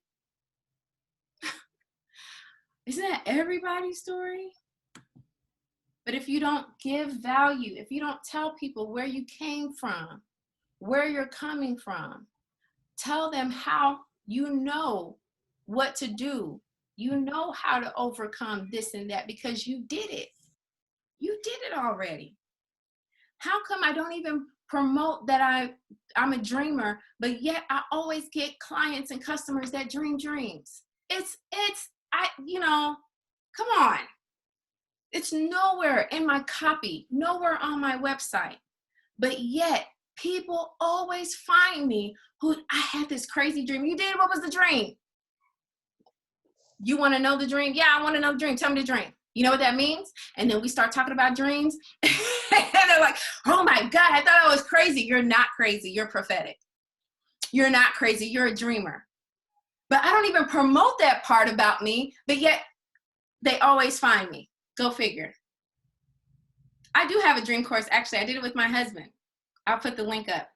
Isn't that everybody's story? But if you don't give value, if you don't tell people where you came from, where you're coming from, tell them how you know what to do. You know how to overcome this and that because you did it. You did it already. How come I don't even promote that I'm a dreamer, but yet I always get clients and customers that dream dreams? Come on. It's nowhere in my copy, nowhere on my website. But yet, people always find me who, I had this crazy dream. You did? What was the dream? You want to know the dream? Yeah, I want to know the dream. Tell me the dream. You know what that means? And then we start talking about dreams. And they're like, oh my God, I thought I was crazy. You're not crazy. You're prophetic. You're not crazy. You're a dreamer. But I don't even promote that part about me, but yet they always find me. Go figure. I do have a dream course. Actually, I did it with my husband. I'll put the link up.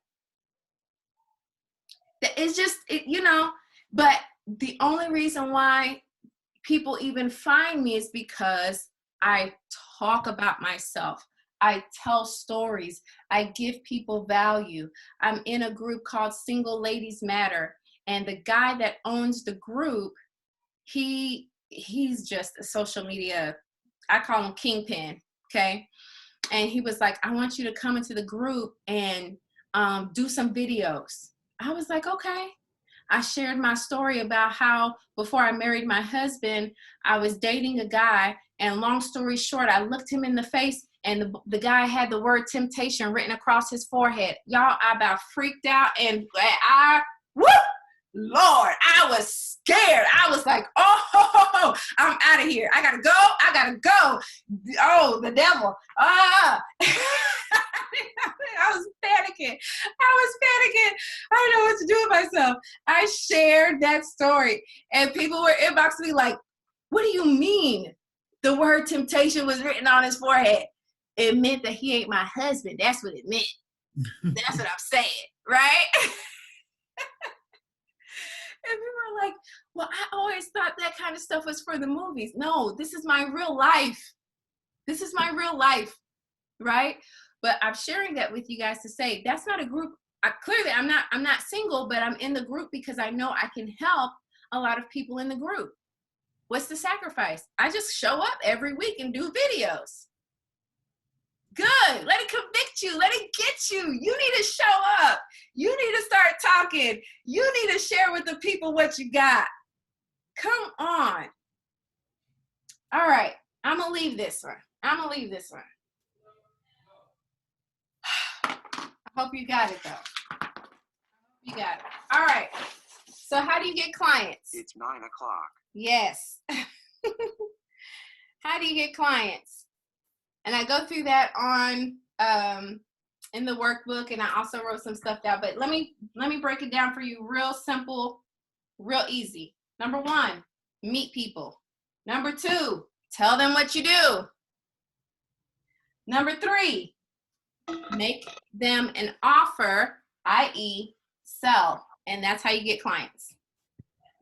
It's just, but the only reason why people even find me is because I talk about myself. I tell stories. I give people value. I'm in a group called Single Ladies Matter. And the guy that owns the group, he's just a social media, I call him Kingpin, okay? And he was like, I want you to come into the group and do some videos. I was like, okay. I shared my story about how before I married my husband, I was dating a guy, and long story short, I looked him in the face, and the guy had the word temptation written across his forehead. Y'all, I about freaked out, and Lord, I was scared. I was like, oh, I'm out of here. I gotta go. Oh, the devil. I was panicking. I didn't know what to do with myself. I shared that story, and people were inboxing me like, what do you mean the word temptation was written on his forehead? It meant that he ain't my husband. That's what it meant. That's what I'm saying, right? And people were like, well, I always thought that kind of stuff was for the movies. No, this is my real life. This is my real life, right? But I'm sharing that with you guys to say that's not a group. Clearly, I'm not single, but I'm in the group because I know I can help a lot of people in the group. What's the sacrifice? I just show up every week and do videos. Good. Let it convict you. Let it get you. You need to show up. You need to start talking. You need to share with the people what you got. Come on. All right. I'm going to leave this one. I hope you got it, though. You got it. All right. So how do you get clients? It's 9 o'clock. Yes. How do you get clients? And I go through that on in the workbook, and I also wrote some stuff down. But let me break it down for you real simple, real easy. Number 1, meet people. Number 2, tell them what you do. Number 3, make them an offer, i.e. sell. And that's how you get clients.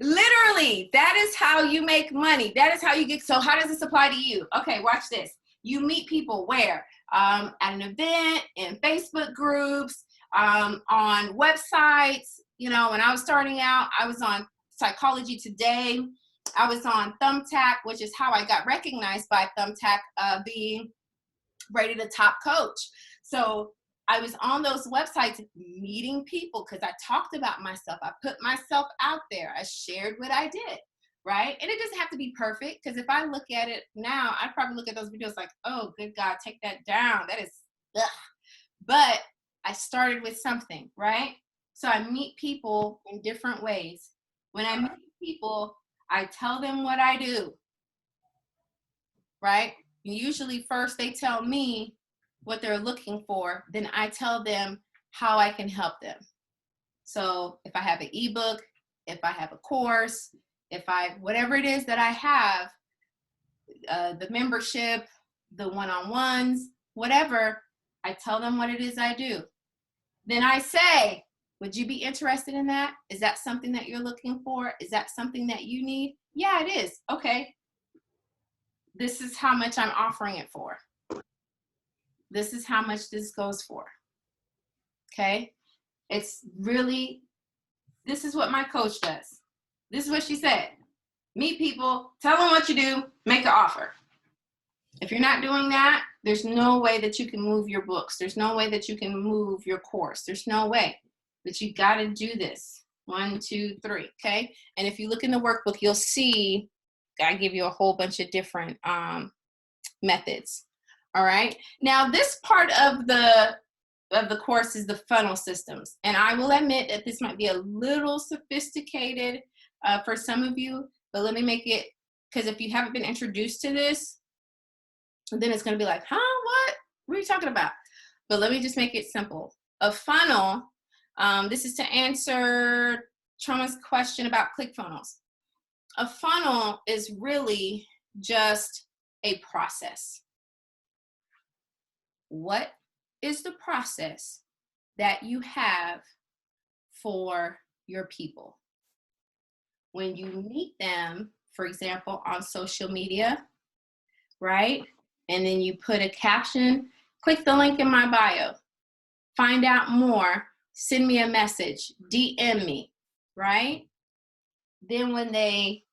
Literally, that is how you make money. That is how you get. So how does this apply to you? Okay, watch this. You meet people where? At an event, in Facebook groups, on websites. You know, when I was starting out, I was on Psychology Today. I was on Thumbtack, which is how I got recognized by Thumbtack, being rated a top coach. So I was on those websites meeting people because I talked about myself. I put myself out there. I shared what I did, right? And it doesn't have to be perfect, because if I look at it now, I'd probably look at those videos like, oh, good God, take that down. That is, ugh. But I started with something, right? So I meet people in different ways. When I meet people, I tell them what I do, right? And usually first they tell me what they're looking for, then I tell them how I can help them. So if I have an ebook, if I have a course, whatever it is that I have, the membership, the one-on-ones, whatever, I tell them what it is I do. Then I say, would you be interested in that? Is that something that you're looking for? Is that something that you need? Yeah, it is. Okay. This is how much I'm offering it for. This is how much this goes for. Okay? It's really, this is what my coach does. This is what she said. Meet people, tell them what you do, make an offer. If you're not doing that, there's no way that you can move your books. There's no way that you can move your course. There's no way. But you got to do this. 1, 2, 3. Okay? And if you look in the workbook, you'll see I give you a whole bunch of different methods. All right. Now, this part of the course is the funnel systems. And I will admit that this might be a little sophisticated for some of you, but let me make it, because if you haven't been introduced to this, then it's going to be like, huh, what are you talking about? But let me just make it simple. A funnel, this is to answer Trauma's question about ClickFunnels. A funnel is really just a process. What is the process that you have for your people? When you meet them, for example, on social media, right? And then you put a caption, click the link in my bio, find out more, send me a message, DM me, right? Then when they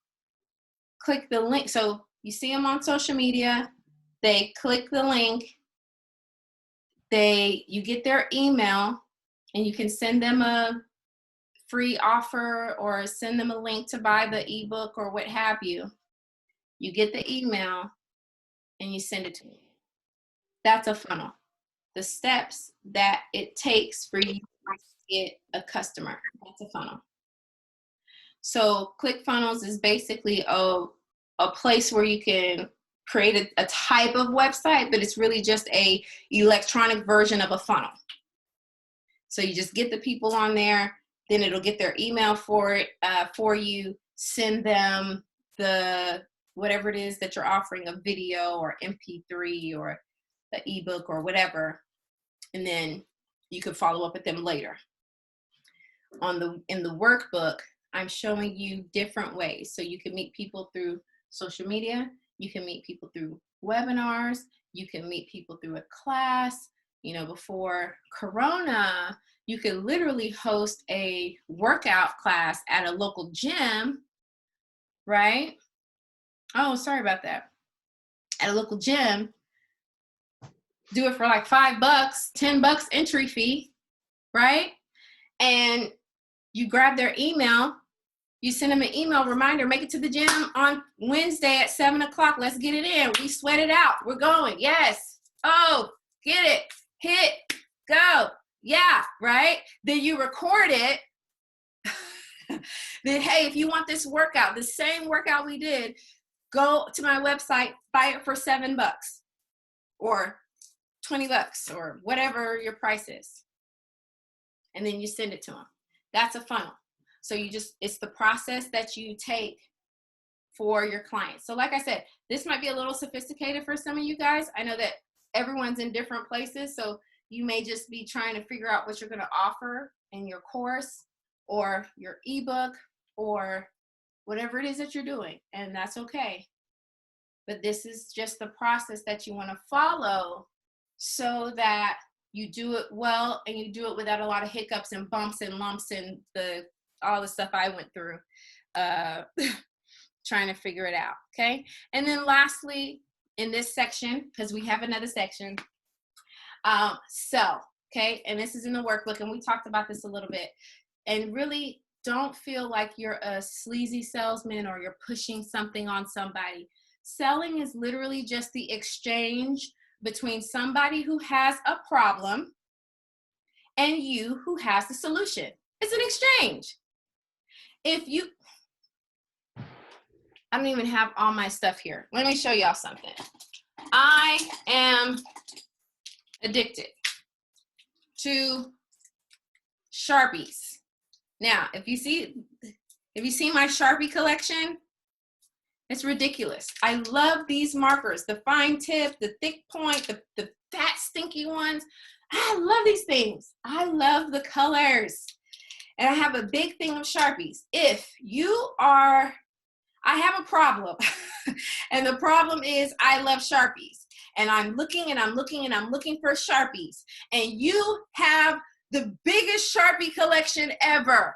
click the link, so you see them on social media, they click the link, you get their email, and you can send them a free offer or send them a link to buy the ebook or what have you. You get the email and you send it to me. That's a funnel. The steps that it takes for you to get a customer. That's a funnel. So ClickFunnels is basically a place where you can create a type of website, but it's really just a electronic version of a funnel. So you just get the people on there, then it'll get their email for you, send them the whatever it is that you're offering, a video or MP3 or the ebook or whatever, and then you can follow up with them later. In the workbook, I'm showing you different ways. So you can meet people through social media, you can meet people through webinars, you can meet people through a class. You know, before Corona, you could literally host a workout class at a local gym, right? Oh, sorry about that. At a local gym, do it for like $5, $10 entry fee, right? And you grab their email, you send them an email reminder, make it to the gym on Wednesday at 7 o'clock. Let's get it in. We sweat it out. We're going. Yes. Oh, get it. Hit. Go. Yeah. Right. Then you record it. Then, hey, if you want this workout, the same workout we did, go to my website, buy it for $7 or $20 or whatever your price is. And then you send it to them. That's a funnel. So it's the process that you take for your clients. So like I said, this might be a little sophisticated for some of you guys. I know that everyone's in different places. So you may just be trying to figure out what you're going to offer in your course or your ebook or whatever it is that you're doing. And that's okay. But this is just the process that you want to follow so that you do it well and you do it without a lot of hiccups and bumps and lumps and all the stuff I went through trying to figure it out. Okay. And then lastly, in this section, because we have another section, sell. Okay. And this is in the workbook, and we talked about this a little bit. And really don't feel like you're a sleazy salesman or you're pushing something on somebody. Selling is literally just the exchange between somebody who has a problem and you who has the solution. It's an exchange. I don't even have all my stuff here. Let me show y'all something. I am addicted to Sharpies. Now, if you see my Sharpie collection, it's ridiculous. I love these markers, the fine tip, the thick point, the fat, stinky ones. I love these things. I love the colors. And I have a big thing of Sharpies. I have a problem. And the problem is I love Sharpies. And I'm looking and I'm looking and I'm looking for Sharpies. And you have the biggest Sharpie collection ever.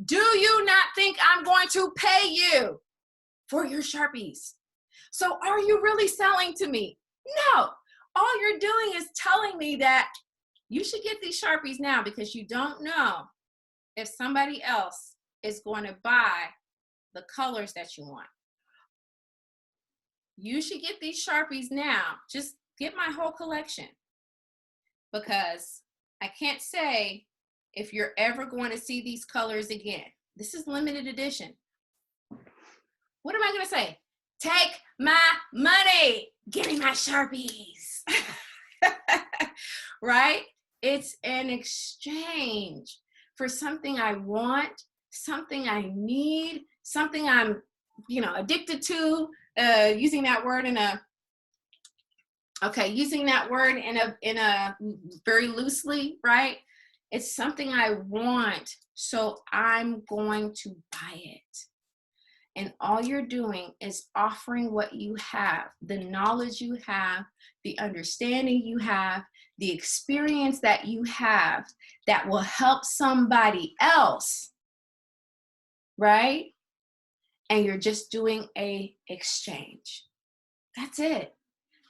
Do you not think I'm going to pay you for your Sharpies? So are you really selling to me? No. All you're doing is telling me that you should get these Sharpies now because you don't know if somebody else is going to buy the colors that you want. You should get these Sharpies now. Just get my whole collection, because I can't say if you're ever going to see these colors again. This is limited edition. What am I going to say? Take my money. Give me my Sharpies. Right? It's an exchange for something I want, something I need, something I'm, addicted to. Using that word in a very loosely, right? It's something I want, so I'm going to buy it. And all you're doing is offering what you have, the knowledge you have, the understanding you have, the experience that you have that will help somebody else, right? And you're just doing a exchange. That's it.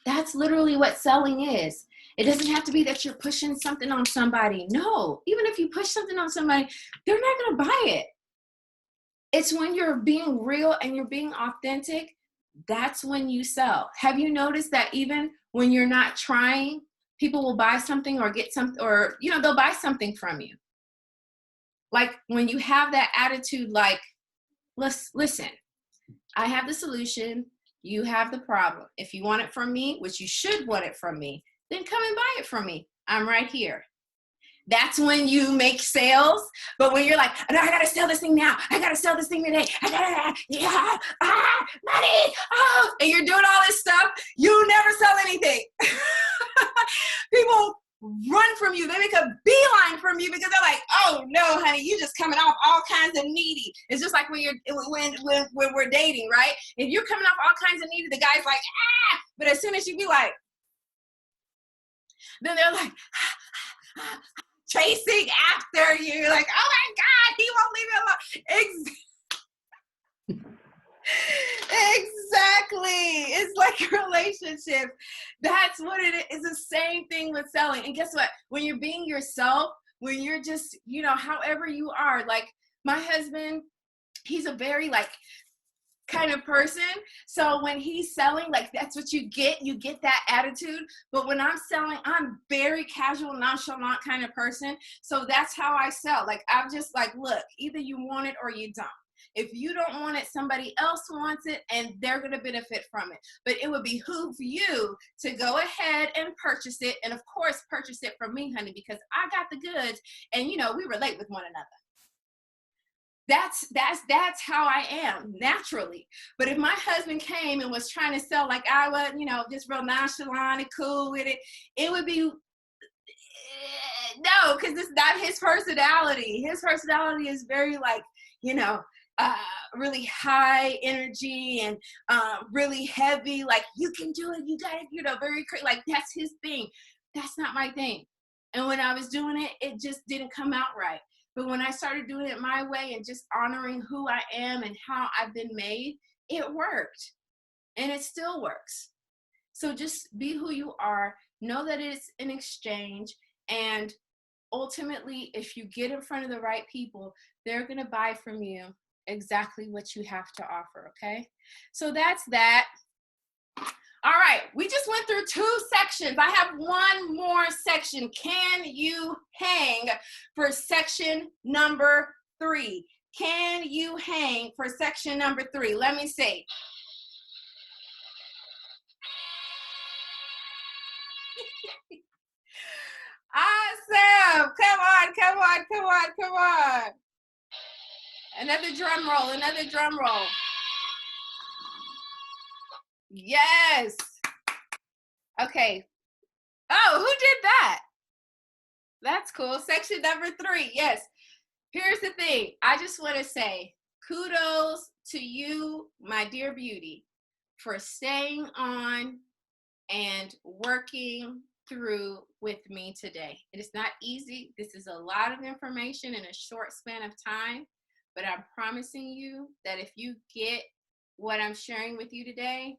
That's literally what selling is. It doesn't have to be that you're pushing something on somebody. No, even if you push something on somebody, they're not going to buy it. It's when you're being real and you're being authentic, that's when you sell. Have you noticed that even when you're not trying, people will buy something or get something, or, they'll buy something from you? Like when you have that attitude, like, listen, I have the solution. You have the problem. If you want it from me, which you should want it from me, then come and buy it from me. I'm right here. That's when you make sales. But when you're like, no, I got to sell this thing now. I got to sell this thing today. Money. Oh, and you're doing all this stuff, you never sell anything. People run from you. They make a beeline from you because they're like, oh no, honey, you just coming off all kinds of needy. It's just like when we're dating, right? If you're coming off all kinds of needy, the guy's like, ah, but as soon as you be like, then they're like, chasing after you. You're like, oh my God, he won't leave me alone. Exactly. It's like a relationship. That's what it is. It's the same thing with selling. And guess what? When you're being yourself, when you're just, however you are, like my husband, he's a very kind of person. So when he's selling, like that's what you get that attitude. But when I'm selling, I'm very casual, nonchalant kind of person. So that's how I sell. Like I'm just like, look, either you want it or you don't. If you don't want it, somebody else wants it and they're going to benefit from it. But it would behoove you to go ahead and purchase it. And of course, purchase it from me, honey, because I got the goods and, you know, we relate with one another. That's how I am naturally. But if my husband came and was trying to sell like I was, you know, just real nonchalant and cool with it, it would be, no, because it's not his personality. His personality is very like, you know, really high energy and really heavy, like you can do it, you got it, you know, very like that's his thing. That's not my thing. And when I was doing it, it just didn't come out right. But when I started doing it my way and just honoring who I am and how I've been made, it worked. And it still works. So just be who you are. Know that it's an exchange. And ultimately, if you get in front of the right people, they're going to buy from you exactly what you have to offer, okay? So that's that. All right, we just went through 2 sections. I have one more section. Can you hang for section number 3? Can you hang for section number 3? Let me see. Awesome. Come on, come on, come on, come on. Another drum roll, another drum roll. Yes. Okay. Oh, who did that? That's cool. Section number 3. Yes. Here's the thing. I just want to say kudos to you, my dear beauty, for staying on and working through with me today. It is not easy. This is a lot of information in a short span of time, but I'm promising you that if you get what I'm sharing with you today,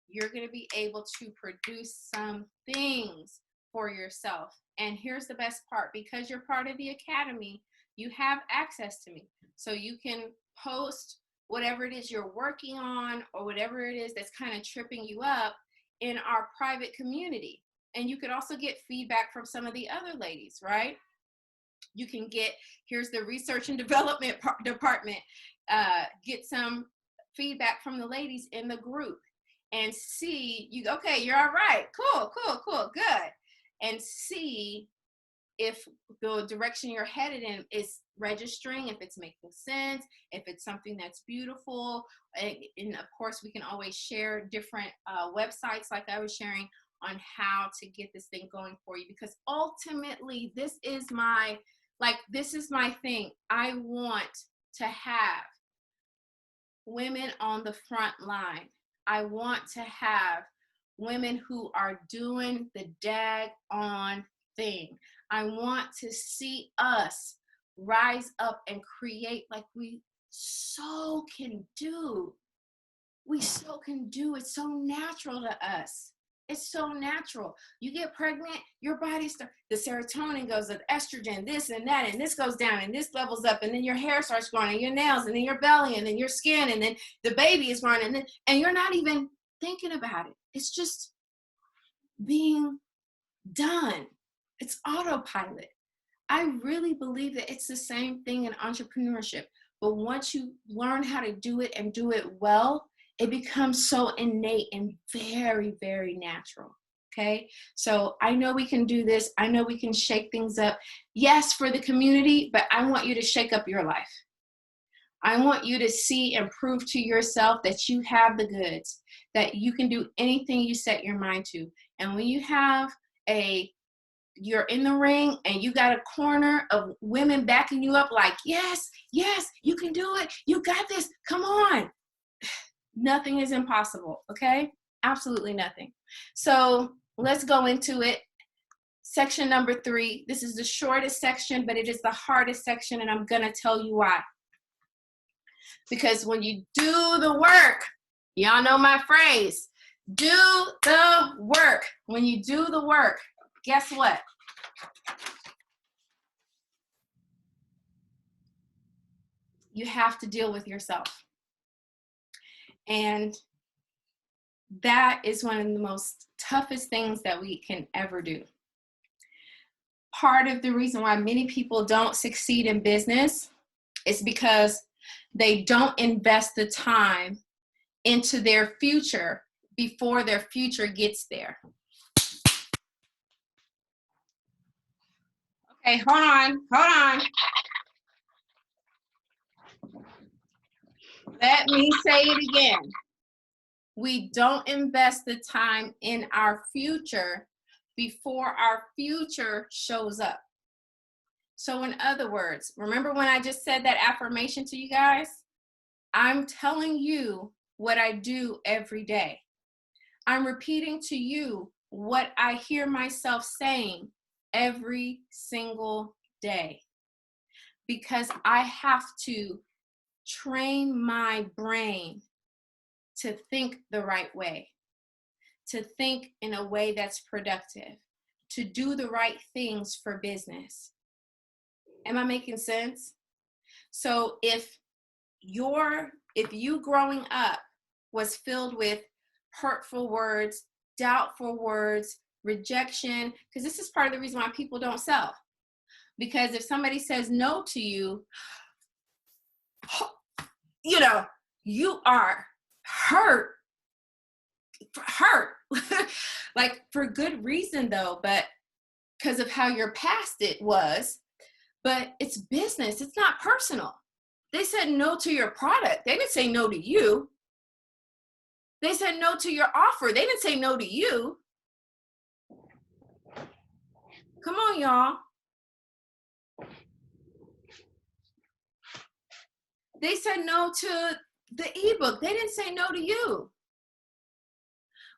you're going to be able to produce some things for yourself. And here's the best part, because you're part of the academy, you have access to me. So you can post whatever it is you're working on or whatever it is that's kind of tripping you up in our private community. And you could also get feedback from some of the other ladies, right? You can get, here's the research and development department, get some feedback from the ladies in the group and see, you okay, you're all right, cool, cool, cool, good. And see if the direction you're headed in is registering, if it's making sense, if it's something that's beautiful. And of course, we can always share different websites like I was sharing on how to get this thing going for you. Because ultimately, this is my thing. I want to have women on the front line. I want to have women who are doing the daggone thing. I want to see us rise up and create like we so can do. We so can do. It's so natural to us. It's so natural. You get pregnant, your body starts, the serotonin goes up, estrogen, this and that, and this goes down, and this levels up, and then your hair starts growing, and your nails, and then your belly, and then your skin, and then the baby is growing, and you're not even thinking about it. It's just being done. It's autopilot. I really believe that it's the same thing in entrepreneurship. But once you learn how to do it and do it well, it becomes so innate and very, very natural. Okay. So I know we can do this. I know we can shake things up. Yes, for the community, but I want you to shake up your life. I want you to see and prove to yourself that you have the goods, that you can do anything you set your mind to. And when you have you're in the ring and you got a corner of women backing you up like, yes, yes, you can do it. You got this. Come on. Nothing is impossible. Okay. Absolutely nothing. So let's go into it. Section number 3. This is the shortest section, but it is the hardest section. And I'm going to tell you why. Because when you do the work, y'all know my phrase, do the work. When you do the work, guess what? You have to deal with yourself. And that is one of the most toughest things that we can ever do. Part of the reason why many people don't succeed in business is because they don't invest the time into their future before their future gets there. Okay, hold on. Let me say it again. We don't invest the time in our future before our future shows up. So in other words, remember when I just said that affirmation to you guys? I'm telling you what I do every day. I'm repeating to you what I hear myself saying every single day, because I have to train my brain to think the right way, to think in a way that's productive, to do the right things for business. Am I making sense? So if you growing up was filled with hurtful words, doubtful words, rejection, because this is part of the reason why people don't sell. Because if somebody says no to you, you are hurt, like for good reason though, but because of how your past it was, but it's business, it's not personal. They said no to your product. They didn't say no to you. They said no to your offer. They didn't say no to you. Come on, y'all. They said no to the ebook. They didn't say no to you.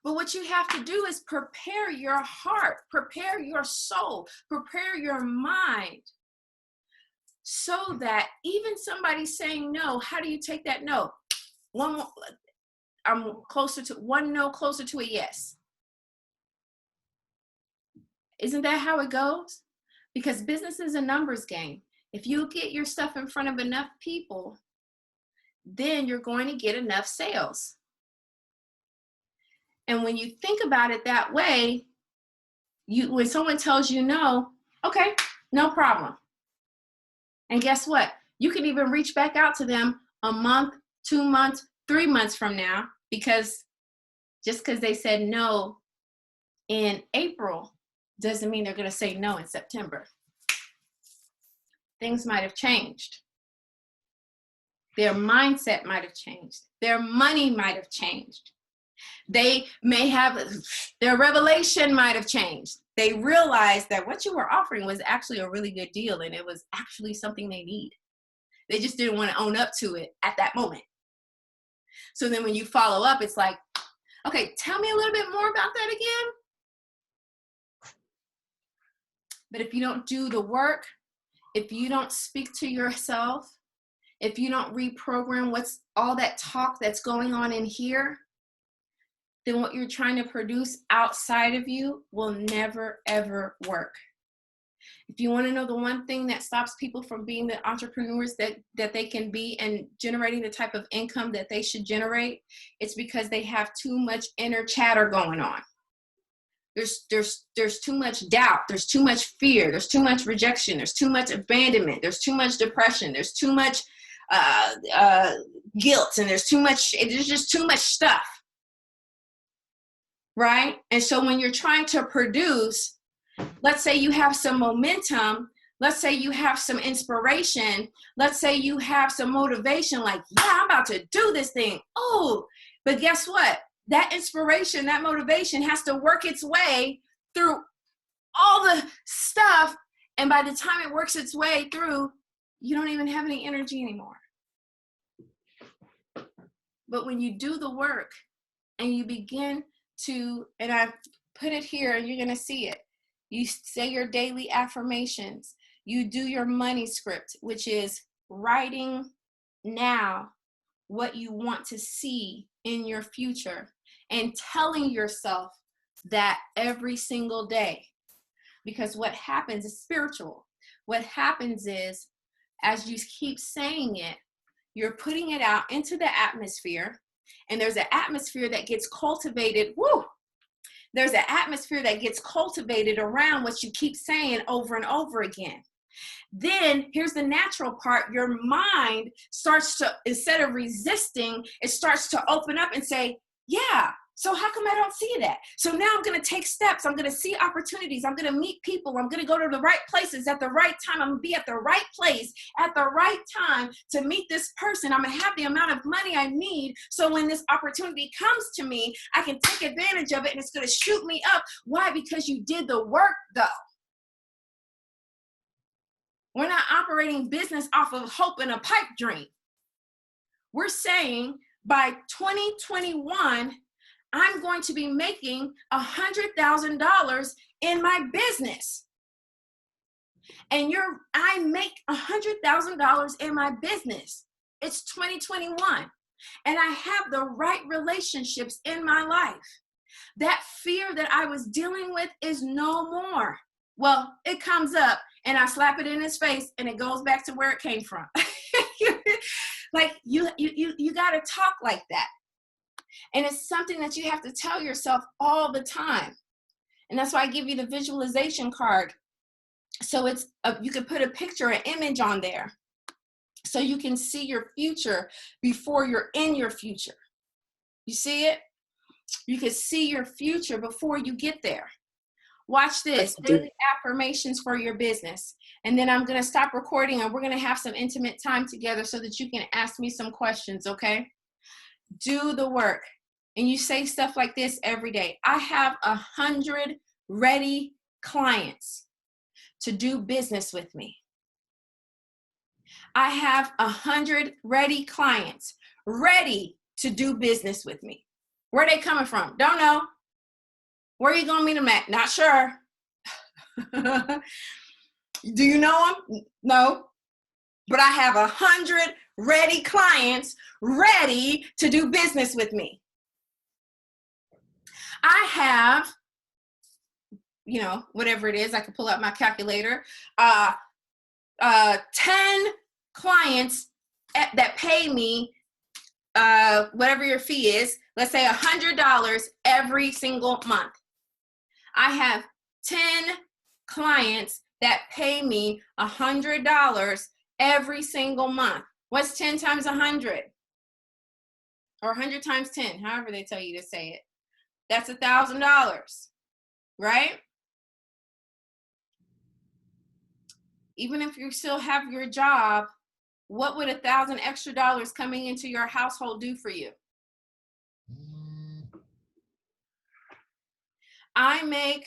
But what you have to do is prepare your heart, prepare your soul, prepare your mind, so that even somebody saying no, how do you take that no? I'm closer to one no, closer to a yes. Isn't that how it goes? Because business is a numbers game. If you get your stuff in front of enough people, then you're going to get enough sales. And when you think about it that way, when someone tells you no, okay, no problem. And guess what? You can even reach back out to them a month, 2 months, 3 months from now, because just because they said no in April doesn't mean they're going to say no in September. Things might have changed. Their mindset might have changed. Their money might have changed. They may have, their revelation might have changed. They realized that what you were offering was actually a really good deal, and it was actually something they need. They just didn't want to own up to it at that moment. So then when you follow up, it's like, okay, tell me a little bit more about that again. But if you don't do the work, if you don't speak to yourself, if you don't reprogram what's all that talk that's going on in here, then what you're trying to produce outside of you will never, ever work. If you want to know the one thing that stops people from being the entrepreneurs that they can be and generating the type of income that they should generate, it's because they have too much inner chatter going on. There's too much doubt. There's too much fear. There's too much rejection. There's too much abandonment. There's too much depression. There's too much guilt. And there's just too much stuff. Right? And so when you're trying to produce, let's say you have some momentum, let's say you have some inspiration, let's say you have some motivation, like, yeah, I'm about to do this thing. Oh, but guess what? That inspiration, that motivation has to work its way through all the stuff. And by the time it works its way through, you don't even have any energy anymore. But when you do the work and you begin to, and I put it here and you're going to see it. You say your daily affirmations. You do your money script, which is writing now what you want to see in your future and telling yourself that every single day. Because what happens is spiritual. What happens is, as you keep saying it, you're putting it out into the atmosphere. And there's an atmosphere that gets cultivated. Woo! There's an atmosphere that gets cultivated around what you keep saying over and over again. Then here's the natural part. Your mind starts to, instead of resisting, it starts to open up and say, yeah, so how come I don't see that? So now I'm going to take steps. I'm going to see opportunities. I'm going to meet people. I'm going to go to the right places at the right time. I'm going to be at the right place at the right time to meet this person. I'm going to have the amount of money I need. So when this opportunity comes to me, I can take advantage of it and it's going to shoot me up. Why? Because you did the work though. We're not operating business off of hope and a pipe dream. We're saying by 2021, I'm going to be making $100,000 in my business. And I make $100,000 in my business. It's 2021. And I have the right relationships in my life. That fear that I was dealing with is no more. Well, it comes up and I slap it in his face and it goes back to where it came from. Like you got to talk like that. And it's something that you have to tell yourself all the time. And that's why I give you the visualization card. So you can put a picture, an image on there so you can see your future before you're in your future. You see it? You can see your future before you get there. Watch this, daily affirmations for your business. And then I'm going to stop recording and we're going to have some intimate time together so that you can ask me some questions, okay? Do the work. And you say stuff like this every day. I have 100 ready clients to do business with me. I have 100 ready clients ready to do business with me. Where are they coming from? Don't know. Where are you going to meet them at? Not sure. Do you know them? No. But I have 100 ready clients ready to do business with me. I have, whatever it is, I can pull out my calculator, 10 clients that pay me whatever your fee is, let's say $100 every single month. I have 10 clients that pay me $100 every single month. What's 10 times 100? Or 100 times 10, however they tell you to say it. That's $1,000, right? Even if you still have your job, what would $1,000 extra dollars coming into your household do for you? I make,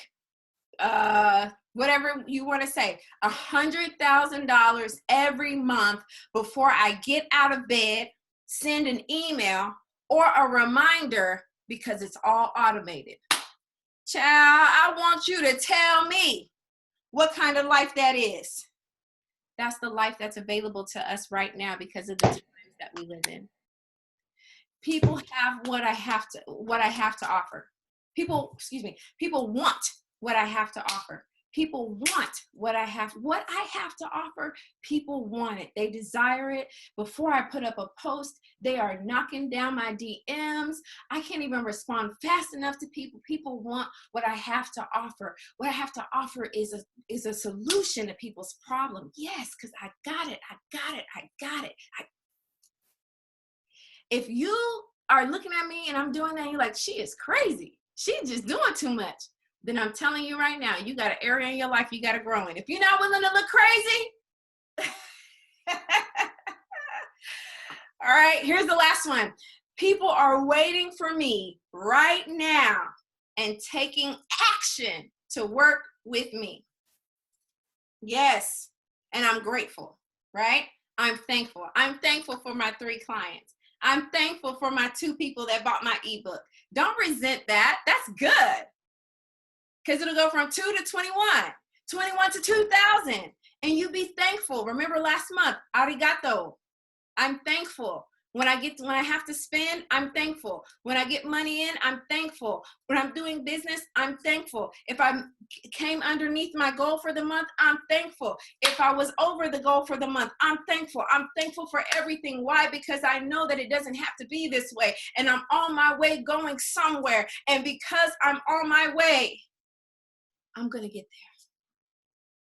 whatever you want to say, $100,000 every month before I get out of bed, send an email or a reminder because it's all automated. Child, I want you to tell me what kind of life that is. That's the life that's available to us right now because of the times that we live in. People have what I have to offer. People want what I have to offer. People want what I have to offer. People want it. They desire it. Before I put up a post, they are knocking down my DMs. I can't even respond fast enough to people. People want what I have to offer. What I have to offer is a solution to people's problem. Yes, because I got it. If you are looking at me and I'm doing that, and you're like, she is crazy. She's just doing too much. Then I'm telling you right now, you got an area in your life you got to grow in. If you're not willing to look crazy, all right, here's the last one. People are waiting for me right now and taking action to work with me. Yes, and I'm grateful, right? I'm thankful. I'm thankful for my 3 clients. I'm thankful for my 2 people that bought my ebook. Don't resent that. That's good. Because it'll go from 2 to 21, 21 to 2,000. And you be thankful. Remember last month, arigato. I'm thankful. When I have to spend, I'm thankful. When I get money in, I'm thankful. When I'm doing business, I'm thankful. If I came underneath my goal for the month, I'm thankful. If I was over the goal for the month, I'm thankful. I'm thankful for everything. Why? Because I know that it doesn't have to be this way, and I'm on my way going somewhere. And because I'm on my way, I'm going to get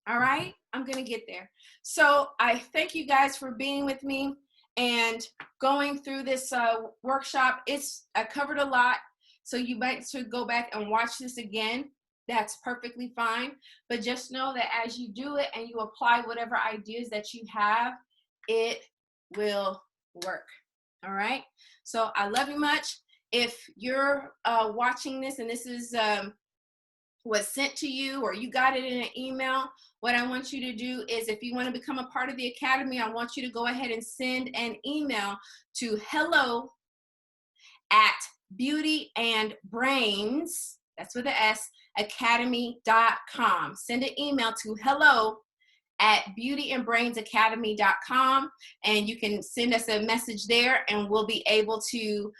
there. All right? I'm going to get there. So I thank you guys for being with me and going through this workshop. I covered a lot, so you might should go back and watch this again. That's perfectly fine. But just know that as you do it and you apply whatever ideas that you have, it will work. All right? So I love you much. If you're watching this and this is was sent to you or you got it in an email, what I want you to do is, if you want to become a part of the Academy, I want you to go ahead and send an email to hello@beautyandbrains, that's with an S, academy.com. Send an email to hello@beautyandbrainsacademy.com, and you can send us a message there, and we'll be able to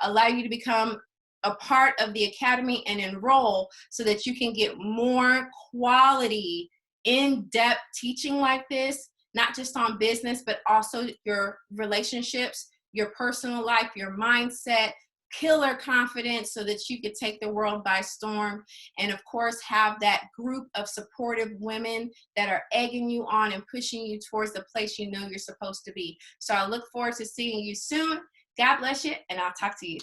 allow you to become a part of the Academy and enroll so that you can get more quality, in-depth teaching like this, not just on business, but also your relationships, your personal life, your mindset, killer confidence, so that you could take the world by storm. And of course, have that group of supportive women that are egging you on and pushing you towards the place you know you're supposed to be. So I look forward to seeing you soon. God bless you, and I'll talk to you.